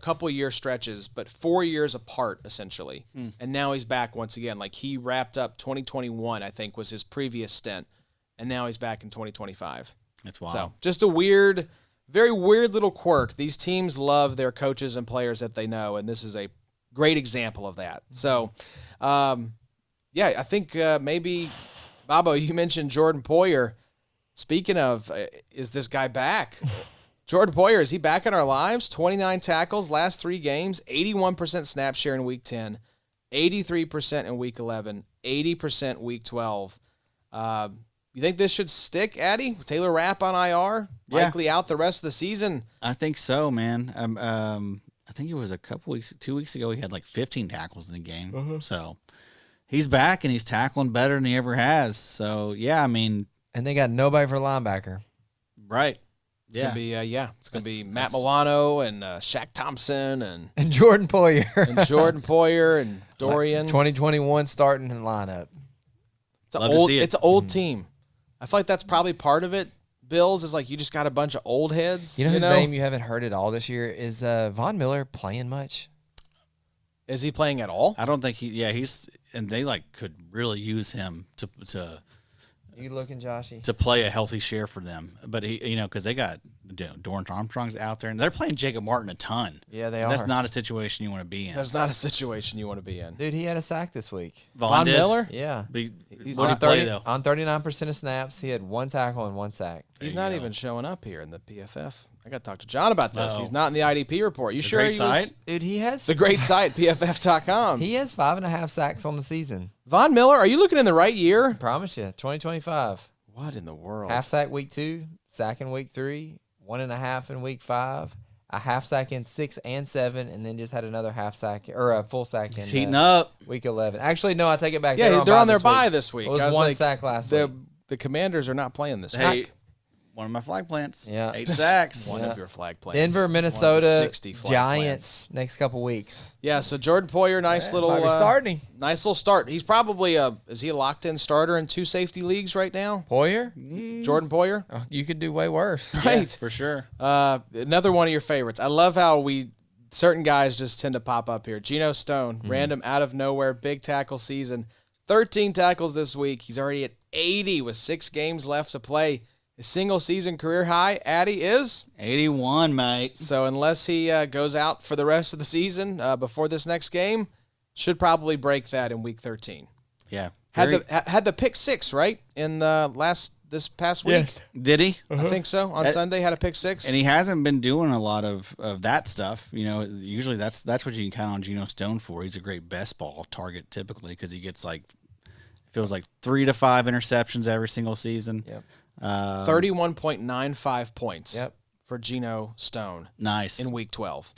couple year stretches, but 4 years apart essentially. And now he's back once again. Like he wrapped up 2021, I think was his previous stint, and now he's back in 2025. That's wild. So just a weird, very weird little quirk. These teams love their coaches and players that they know, and this is a great example of that. So, I think maybe, Bobo, you mentioned Jordan Poyer. Speaking of, is this guy back? Jordan Poyer, is he back in our lives? 29 tackles, last 3 games, 81% snap share in Week 10, 83% in Week 11, 80% Week 12. You think this should stick, Addy? Taylor Rapp on IR, likely out the rest of the season. I think so, man. I think it was 2 weeks ago, he had like 15 tackles in the game. So he's back and he's tackling better than he ever has. So, yeah, I mean. And they got nobody for linebacker. Right. It's going to be Matt Milano and Shaq Thompson and Jordan Poyer. and Dorian. 2021 starting in lineup. It's an old team. I feel like that's probably part of it. Bills is like you just got a bunch of old heads. You know whose name you haven't heard at all this year is Von Miller playing much? Is he playing at all? I don't think he's and they could really use him to You looking, Joshy? to play a healthy share for them. But he, because they got Dorrance Armstrong's out there and they're playing Jacob Martin a ton. Yeah, they are. That's not a situation you want to be in. That's not a situation you want to be in. Dude, he had a sack this week. Von Miller? Yeah. He's on not 39% of snaps. He had 1 tackle and 1 sack. He's not even showing up here in the PFF. I got to talk to John about this. Uh-oh. He's not in the IDP report. You The sure great he site? was? Dude, he has The great site, PFF.com. He has 5.5 sacks on the season. Von Miller, are you looking in the right year? Promise you, 2025. What in the world? Half sack week 2, sack in week 3, 1.5 in week 5, a half sack in 6 and 7, and then just had another half sack or a full sack in He's heating up. week 11. Actually, no, I take it back. Yeah, they're on their bye this week. It was 1 sack last week. The Commanders are not playing this Hey, week. one of my flag plants. Yeah. 8 sacks. One Yeah. of your flag plants. Denver, One of the Minnesota, 60 flag Giants next couple weeks. Yeah, so Jordan Poyer, nice little Might be starting. Nice little start. He's probably is he a locked-in starter in 2 safety leagues right now? Poyer, Jordan Poyer? oh, you could do way worse. Right. For sure. Another one of your favorites. I love how certain guys just tend to pop up here. Geno Stone, random out of nowhere, big tackle season. 13 tackles this week. He's already at 80 with 6 games left to play. His single season career high, Addy, is 81, mate. so unless he goes out for the rest of the season before this next game, should probably break that in week 13. Yeah. Had the pick 6 right in this past week. Yes. Did he? I think so. On Sunday, had a pick 6. And he hasn't been doing a lot of that stuff. Usually that's what you can count on Geno Stone for. He's a great best ball target typically because he gets feels like 3 to 5 interceptions every single season. Yep. 31.95 points for Geno Stone Nice. in week 12.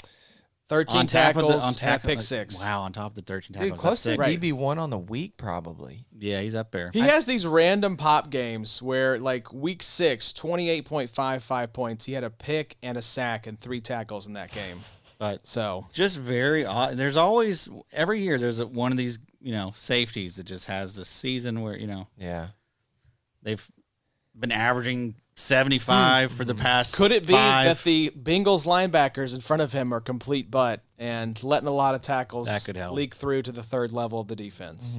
13 tackles, and pick 6. Wow, on top of the 13 tackles. Dude, close to that's the sick. DB1 on the week, probably. Yeah, he's up there. He has these random pop games where, like, week 6, 28.55 points. He had a pick and a sack and 3 tackles in that game. But So just very odd. There's always, every year, there's one of these, safeties that just has this season where, Yeah. they've been averaging 75 for the past could it be 5. that the Bengals linebackers in front of him are complete butt and letting a lot of tackles That could help. leak through to the 3rd level of the defense?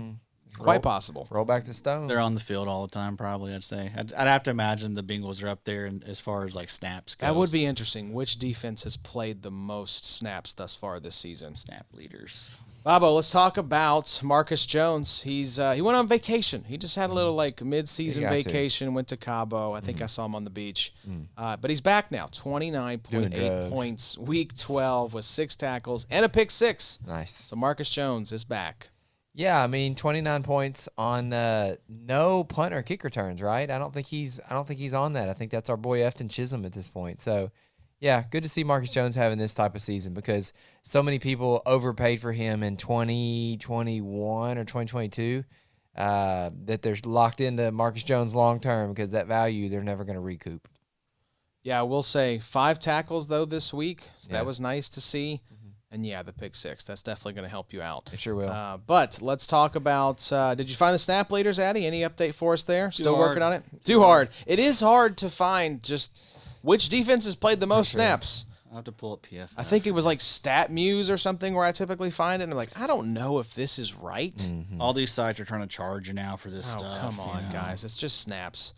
Quite possible. Roll back to Stone. They're on the field all the time, probably, I'd say. I'd have to imagine the Bengals are up there as far as, snaps goes. That would be interesting. Which defense has played the most snaps thus far this season? Snap leaders. Bobo, let's talk about Marcus Jones. He went on vacation. He just had a little mid-season He got to. vacation. Went to Cabo. I think I saw him on the beach. But he's back now. 29.8 points. Week 12 with 6 tackles and a pick 6. Nice. So Marcus Jones is back. Yeah, I mean, 29 points on no punt or kick returns, right? I don't think he's on that. I think that's our boy Efton Chisholm at this point. So, yeah, good to see Marcus Jones having this type of season because so many people overpaid for him in 2021 or 2022 that they're locked into Marcus Jones long term because that value they're never going to recoup. Yeah, I will say 5 tackles, though, this week. So Yeah. that was nice to see. And, yeah, the pick 6. That's definitely going to help you out. It sure will. But let's talk about did you find the snap leaders, Addy? Any update for us there? Still hard. working on it? Too hard. It is hard to find just which defense has played the most snaps. have to pull up PFF. I think it was like StatMuse or something where I typically find it. And I'm like, I don't know if this is right. All these sites are trying to charge you now for this Oh, stuff. come on, you know. guys. It's just snaps.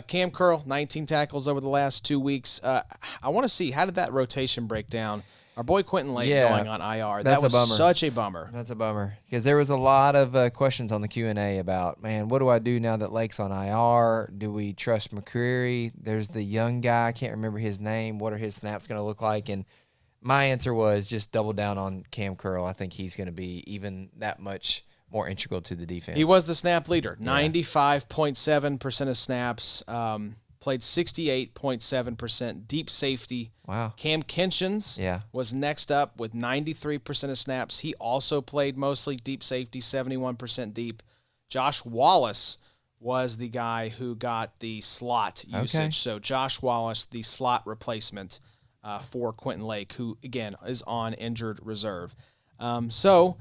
Cam Curl, 19 tackles over the last 2 weeks. I want to see, how did that rotation break down? Our boy Quentin Lake going on IR. That that's a was bummer. such a bummer. That's a bummer because there was a lot of questions on the Q&A about, man, what do I do now that Lake's on IR? Do we trust McCreary? There's the young guy. I can't remember his name. What are his snaps going to look like? And my answer was just double down on Cam Curl. I think he's going to be even that much more integral to the defense. He was the snap leader, 95.7% of snaps, played 68.7% deep safety. Wow. Cam Kinchins was next up with 93% of snaps. He also played mostly deep safety, 71% deep. Josh Wallace was the guy who got the slot usage. Okay. So Josh Wallace, the slot replacement for Quentin Lake, who, again, is on injured reserve. So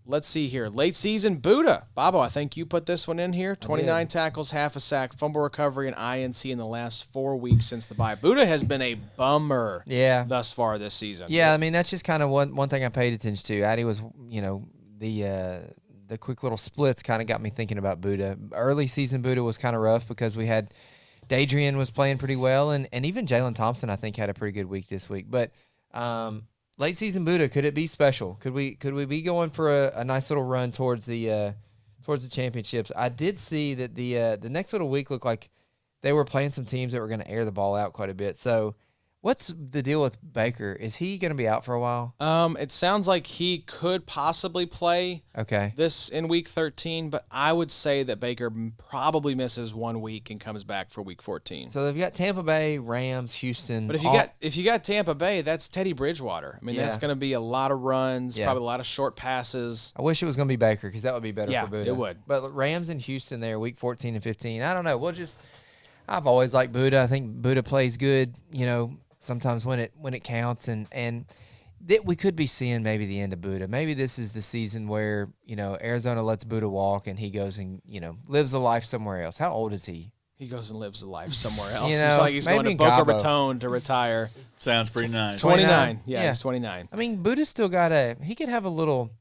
let's see here. Late season Buddha. Bobo, I think you put this one in here. 29 tackles, half a sack, fumble recovery, and INT in the last 4 weeks since the bye. Buddha has been a bummer thus far this season. Yeah, I mean, that's just kind of one thing I paid attention to. Addy was, the quick little splits kind of got me thinking about Buddha. Early season Buddha was kind of rough because we had Dadrian was playing pretty well, and even Jalen Thompson, I think, had a pretty good week this week. But late season Buddha, could it be special? Could we be going for a nice little run towards the championships? I did see that the next little week looked like they were playing some teams that were going to air the ball out quite a bit. So what's the deal with Baker? Is he going to be out for a while? It sounds like he could possibly play this in week 13, but I would say that Baker probably misses 1 week and comes back for week 14. So they've got Tampa Bay, Rams, Houston. But if you got Tampa Bay, that's Teddy Bridgewater. I mean, that's going to be a lot of runs, probably a lot of short passes. I wish it was going to be Baker because that would be better for Buddha. It would. But Rams and Houston there, week 14 and 15. I don't know. I've always liked Buddha. I think Buddha plays good, sometimes when it counts, and that we could be seeing maybe the end of Buddha. Maybe this is the season where, Arizona lets Buddha walk and he goes and, lives a life somewhere else. How old is he? He goes and lives a life somewhere else. It's It's like he's going to Boca Cabo. Raton to retire. Sounds pretty nice. 29. Yeah, he's 29. I mean, Buddha's still got he could have a little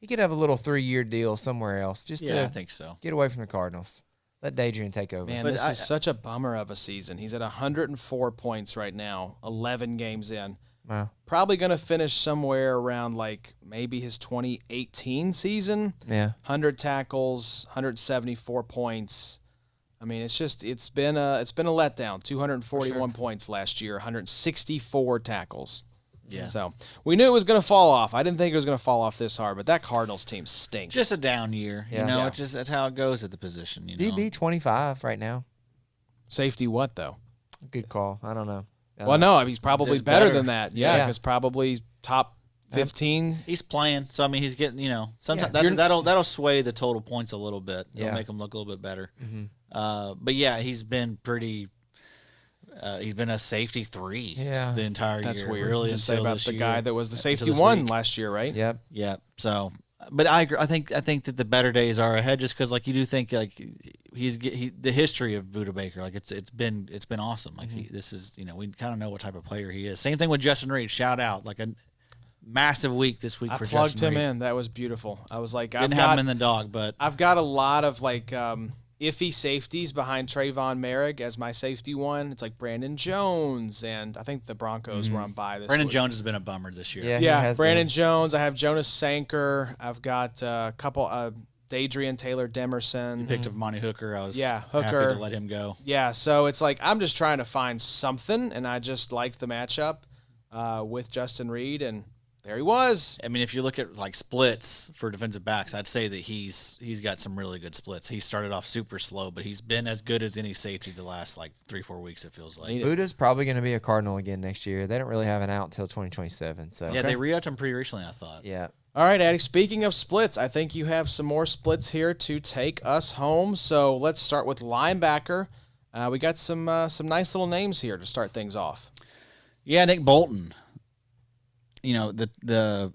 3-year deal somewhere else just Yeah, I to think so. get away from the Cardinals. Let Dadrian take over. Man, this is such a bummer of a season. He's at 104 points right now, 11 games in. Wow. Probably going to finish somewhere around like maybe his 2018 season. Yeah. 100 tackles, 174 points. I mean, it's been a letdown. 241 points last year, 164 tackles. Yeah. So we knew it was going to fall off. I didn't think it was going to fall off this hard, but that Cardinals team stinks. Just a down year. Yeah. You know, Yeah. it's just that's how it goes at the position. DB 25 right now. Safety what, though? Good call. I don't know. Well, no, he's probably Just better better. than that. Yeah. Yeah, because probably top 15. He's playing, so I mean, he's getting. Sometimes Yeah. that'll sway the total points a little bit. It'll Yeah. make him look a little bit better. But yeah, he's been pretty. He's been a safety 3 the entire That's year. weird. Really, to say until about this the year, guy that was the until safety this 1 week. last year, right? Yep. Yeah. So, but I agree. I think that the better days are ahead, just because like you do think like the history of Buda Baker, like it's been awesome. Like this is we kind of know what type of player he is. Same thing with Justin Reed. Shout out, like a massive week this week I for plugged Justin him Reed. in. That was beautiful. I was like, Didn't have him in the dog, but I've got a lot of like iffy safeties behind Trayvon Merrick as my safety 1. It's like Brandon Jones, and I think the Broncos were on bye this Brandon week. Jones has been a bummer this year. Yeah, he Yeah, has Brandon been. Jones. I have Jonas Sanker. I've got a couple Dadrian Taylor Demerson. Picked up Monty Hooker. I was Hooker. happy to let him go. Yeah, so it's like I'm just trying to find something, and I just liked the matchup with Justin Reed, and there he was. I mean, if you look at like splits for defensive backs, I'd say that he's got some really good splits. He started off super slow, but he's been as good as any safety the last like 3-4 weeks. It feels like. Buda's probably going to be a Cardinal again next year. They don't really have an out until 2027. So Yeah, they re-upped him pretty recently, I thought. yeah. All right, Addy, speaking of splits, I think you have some more splits here to take us home. So let's start with linebacker. We got some nice little names here to start things off. Yeah, Nick Bolton. The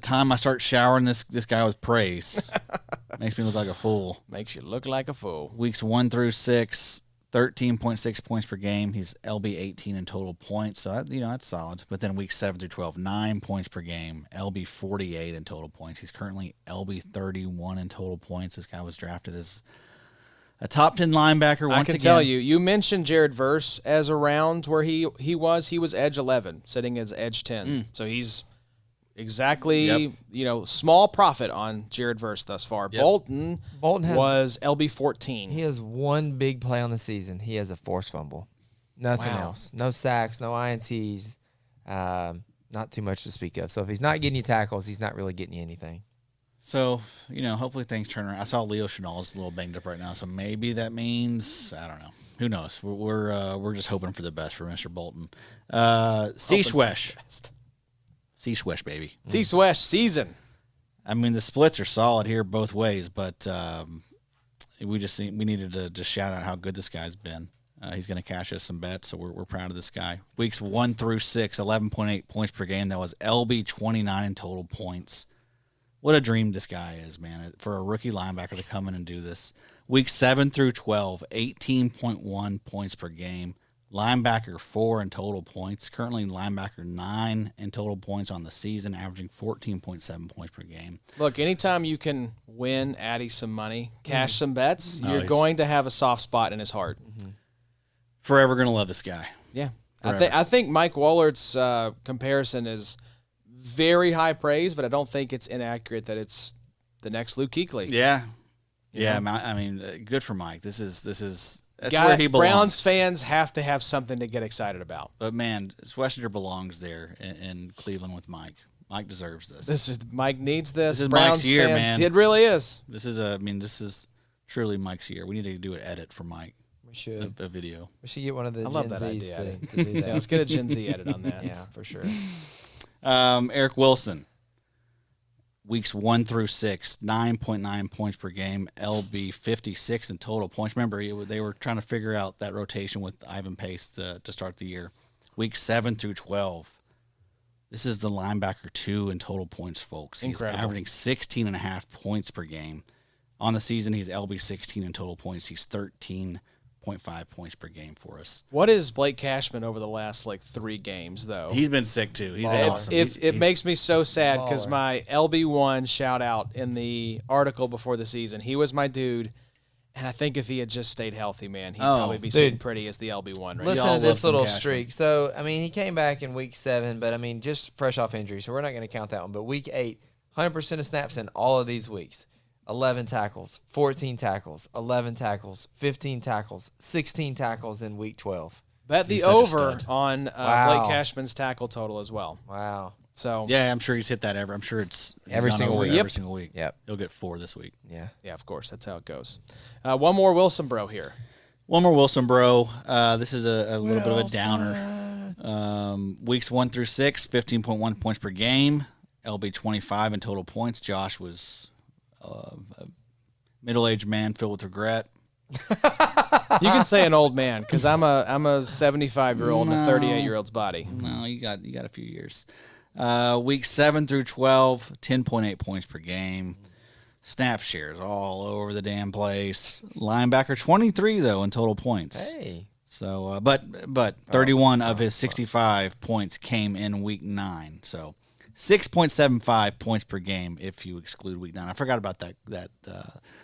time I start showering this guy with praise makes me look like a fool. Makes you look like a fool. Weeks 1 through 6, 13.6 points per game. He's LB 18 in total points, so that's solid. But then weeks 7 through 12, 9 points per game. LB 48 in total points. He's currently LB 31 in total points. This guy was drafted as a top 10 linebacker. Once I can tell you, you mentioned Jared Verse as a round where he was edge 11, sitting as edge 10. So he's exactly, small profit on Jared Verse thus far. Yep. Bolton has, was LB 14. He has one big play on the season. He has a forced fumble. Nothing else. No sacks, no INTs. Not too much to speak of. So if he's not getting you tackles, he's not really getting you anything. So, hopefully things turn around. I saw Leo Chenal's a little banged up right now, so maybe that means, I don't know. Who knows? We're just hoping for the best for Mr. Bolton. C-Swesh. C-Swesh, baby. C-Swesh season. I mean, the splits are solid here both ways, but we needed to just shout out how good this guy's been. He's going to cash us some bets, so we're proud of this guy. Weeks 1 through 6, 11.8 points per game. That was LB 29 in total points. What a dream this guy is, man, for a rookie linebacker to come in and do this. Weeks 7 through 12, 18.1 points per game. Linebacker 4 in total points. Currently linebacker 9 in total points on the season, averaging 14.7 points per game. Look, anytime you can win Addy some money, cash some bets, you're going to have a soft spot in his heart. Forever going to love this guy. Yeah. I think Mike Wollard's comparison is very high praise, but I don't think it's inaccurate that it's the next Luke Kuechly. Yeah. Yeah, I mean, good for Mike. That's where he belongs. Browns fans have to have something to get excited about. But, man, Schlesinger belongs there in Cleveland with Mike. Mike deserves this. Mike needs this. This is Browns Mike's year, fans, man. It really is. This is truly Mike's year. We need to do an edit for Mike. We should. A video. We should get one of the I love Gen that Zs idea. to do that. Yeah, let's get a Gen Z edit on that. Yeah, for sure. Eric Wilson. Weeks 1 through 6, 9.9 points per game, LB 56 in total points. Remember, they were trying to figure out that rotation with Ivan Pace to start the year. Weeks 7 through 12. This is the linebacker 2 in total points, folks. He's averaging 16.5 points per game. On the season, he's LB 16 in total points. He's 13.5 points per game for us. What is Blake Cashman over the last 3 games though? He's been sick too. He's been awesome. It makes me so sad because my LB1 shout out in the article before the season, he was my dude, and I think if he had just stayed healthy, man, he'd probably be sitting pretty as the LB1 right Listen now. to this little streak. So, I mean, he came back in week 7, but, I mean, just fresh off injury, so we're not going to count that one. But week 8, 100% of snaps in all of these weeks. 11 tackles, 14 tackles, 11 tackles, 15 tackles, 16 tackles in week 12. Bet the over on Blake Cashman's tackle total as well. Wow. So yeah, I'm sure he's hit that I'm sure it's every single week. Every single week. Yep. He'll get 4 this week. Yeah. Yeah, of course. That's how it goes. One more Wilson bro here. One more Wilson bro. This is a little bit of a downer. Weeks 1 through 6, 15.1 points per game. LB 25 in total points. Josh was a middle-aged man filled with regret. You can say an old man because I'm a 75-year-old in a 38-year-old's body. No, you got a few years. Weeks 7 through 12, 10.8 points per game. Snap shares all over the damn place. Linebacker 23 though in total points. Hey. So, but 31 of his 65 points came in week 9. So 6.75 points per game if you exclude week 9. I forgot about that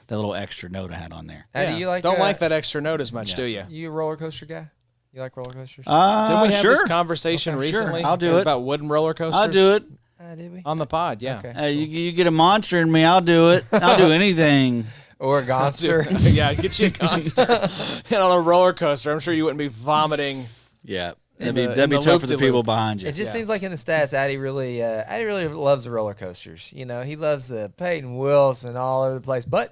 little extra note I had on there. Hey, do you don't like that extra note as much, do you? You a roller coaster guy? You like roller coasters? Didn't we have this conversation recently? I'll do it. About wooden roller coasters? I'll do it. Did we? On the pod, yeah. Okay. Hey, you get a monster in me, I'll do it. I'll do anything. Or a gonster. Yeah, get you a gonster. And on a roller coaster, I'm sure you wouldn't be vomiting. Yeah. That'd be tough for the people behind you. It just seems like in the stats, Addy really loves the roller coasters. You know, he loves the Peyton Wilson all over the place. But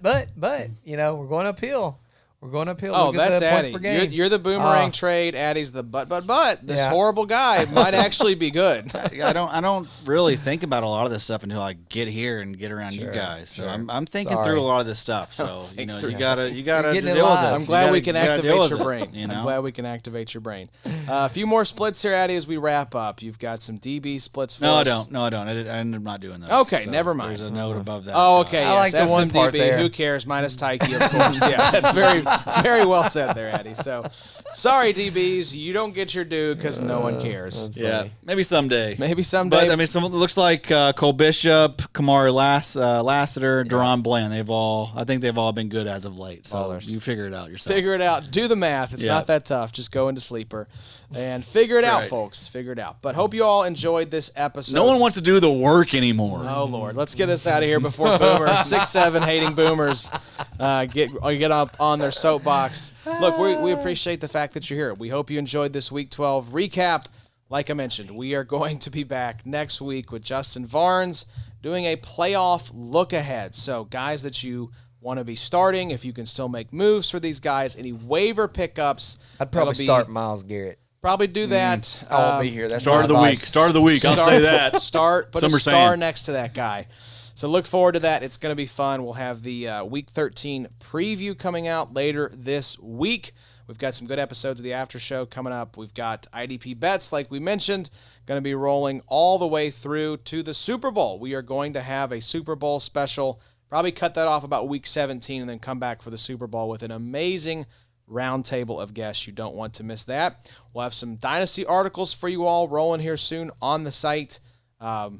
you know, we're going uphill. We're going uphill. Oh, Look at that's the Addy. points per game. You're the boomerang trade. Addy's the but. This horrible guy might actually be good. I don't really think about a lot of this stuff until I get here and get around you guys. So I'm thinking through a lot of this stuff. So you gotta deal with it. I'm glad we can activate your brain. You know? I'm glad we can activate your brain. A few more splits here, Addy, as we wrap up. You've got some DB splits for us. No, I don't. I ended up not doing those. Okay, so never mind. There's a note above that. Oh, okay. I like the one part DB. there. Who cares? Minus Tyke, of course. Yeah, that's very Very well said there, Eddie. So, sorry, DBs, you don't get your due because no one cares. Yeah, maybe someday. Maybe someday. But I mean, it looks like Cole Bishop, Kamari Lassiter, Deron Bland. I think they've all been good as of late. So Ballers. you figure it out yourself. Figure it out. Do the math. It's not that tough. Just go into sleeper and figure it out, right. folks. Figure it out. But hope you all enjoyed this episode. No one wants to do the work anymore. Oh, Lord. Let's get us out of here before Boomer, 6'7", hating boomers, get up on their soapbox. Look, we appreciate the fact that you're here. We hope you enjoyed this Week 12 recap. Like I mentioned, we are going to be back next week with Justin Varnes doing a playoff look ahead. So, guys that you want to be starting, if you can still make moves for these guys, any waiver pickups. I'd probably start Myles Garrett. Probably do that. I won't be here. That's Start of the week. Start of the week. I'll say that. Put Some a are star saying. next to that guy. So look forward to that. It's going to be fun. We'll have the Week 13 preview coming out later this week. We've got some good episodes of the after show coming up. We've got IDP bets, like we mentioned, going to be rolling all the way through to the Super Bowl. We are going to have a Super Bowl special. Probably cut that off about Week 17 and then come back for the Super Bowl with an amazing roundtable of guests. You don't want to miss that. We'll have some Dynasty articles for you all rolling here soon on the site. What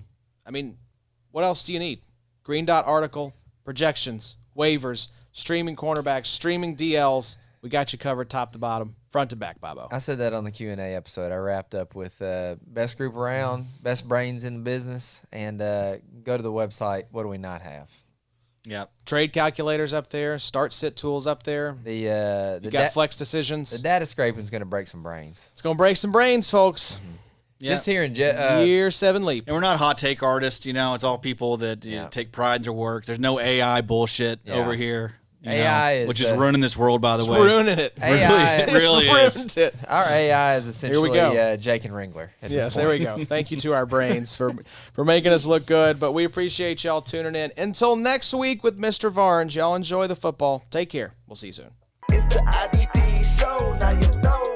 else do you need? Green Dot article, projections, waivers, streaming cornerbacks, streaming DLs. We got you covered top to bottom, front to back, Bobo. I said that on the Q&A episode. I wrapped up with best group around, best brains in the business, and go to the website. What do we not have? Yep. Trade calculators up there, start sit tools up there. The You got flex decisions. The data scraping is going to break some brains. It's going to break some brains, folks. Just hearing Year 7 leap. And we're not hot take artists, It's all people that take pride in their work. There's no AI bullshit over here. AI which is ruining this world, by the way. Ruining it. AI It really It's is. ruined it. Our AI is essentially go. Jake and Ringler. At Yeah, this there we point. go. Thank you to our brains for making us look good. But we appreciate y'all tuning in. Until next week with Mr. Varnes, y'all enjoy the football. Take care. We'll see you soon. It's the IDP show, now you know.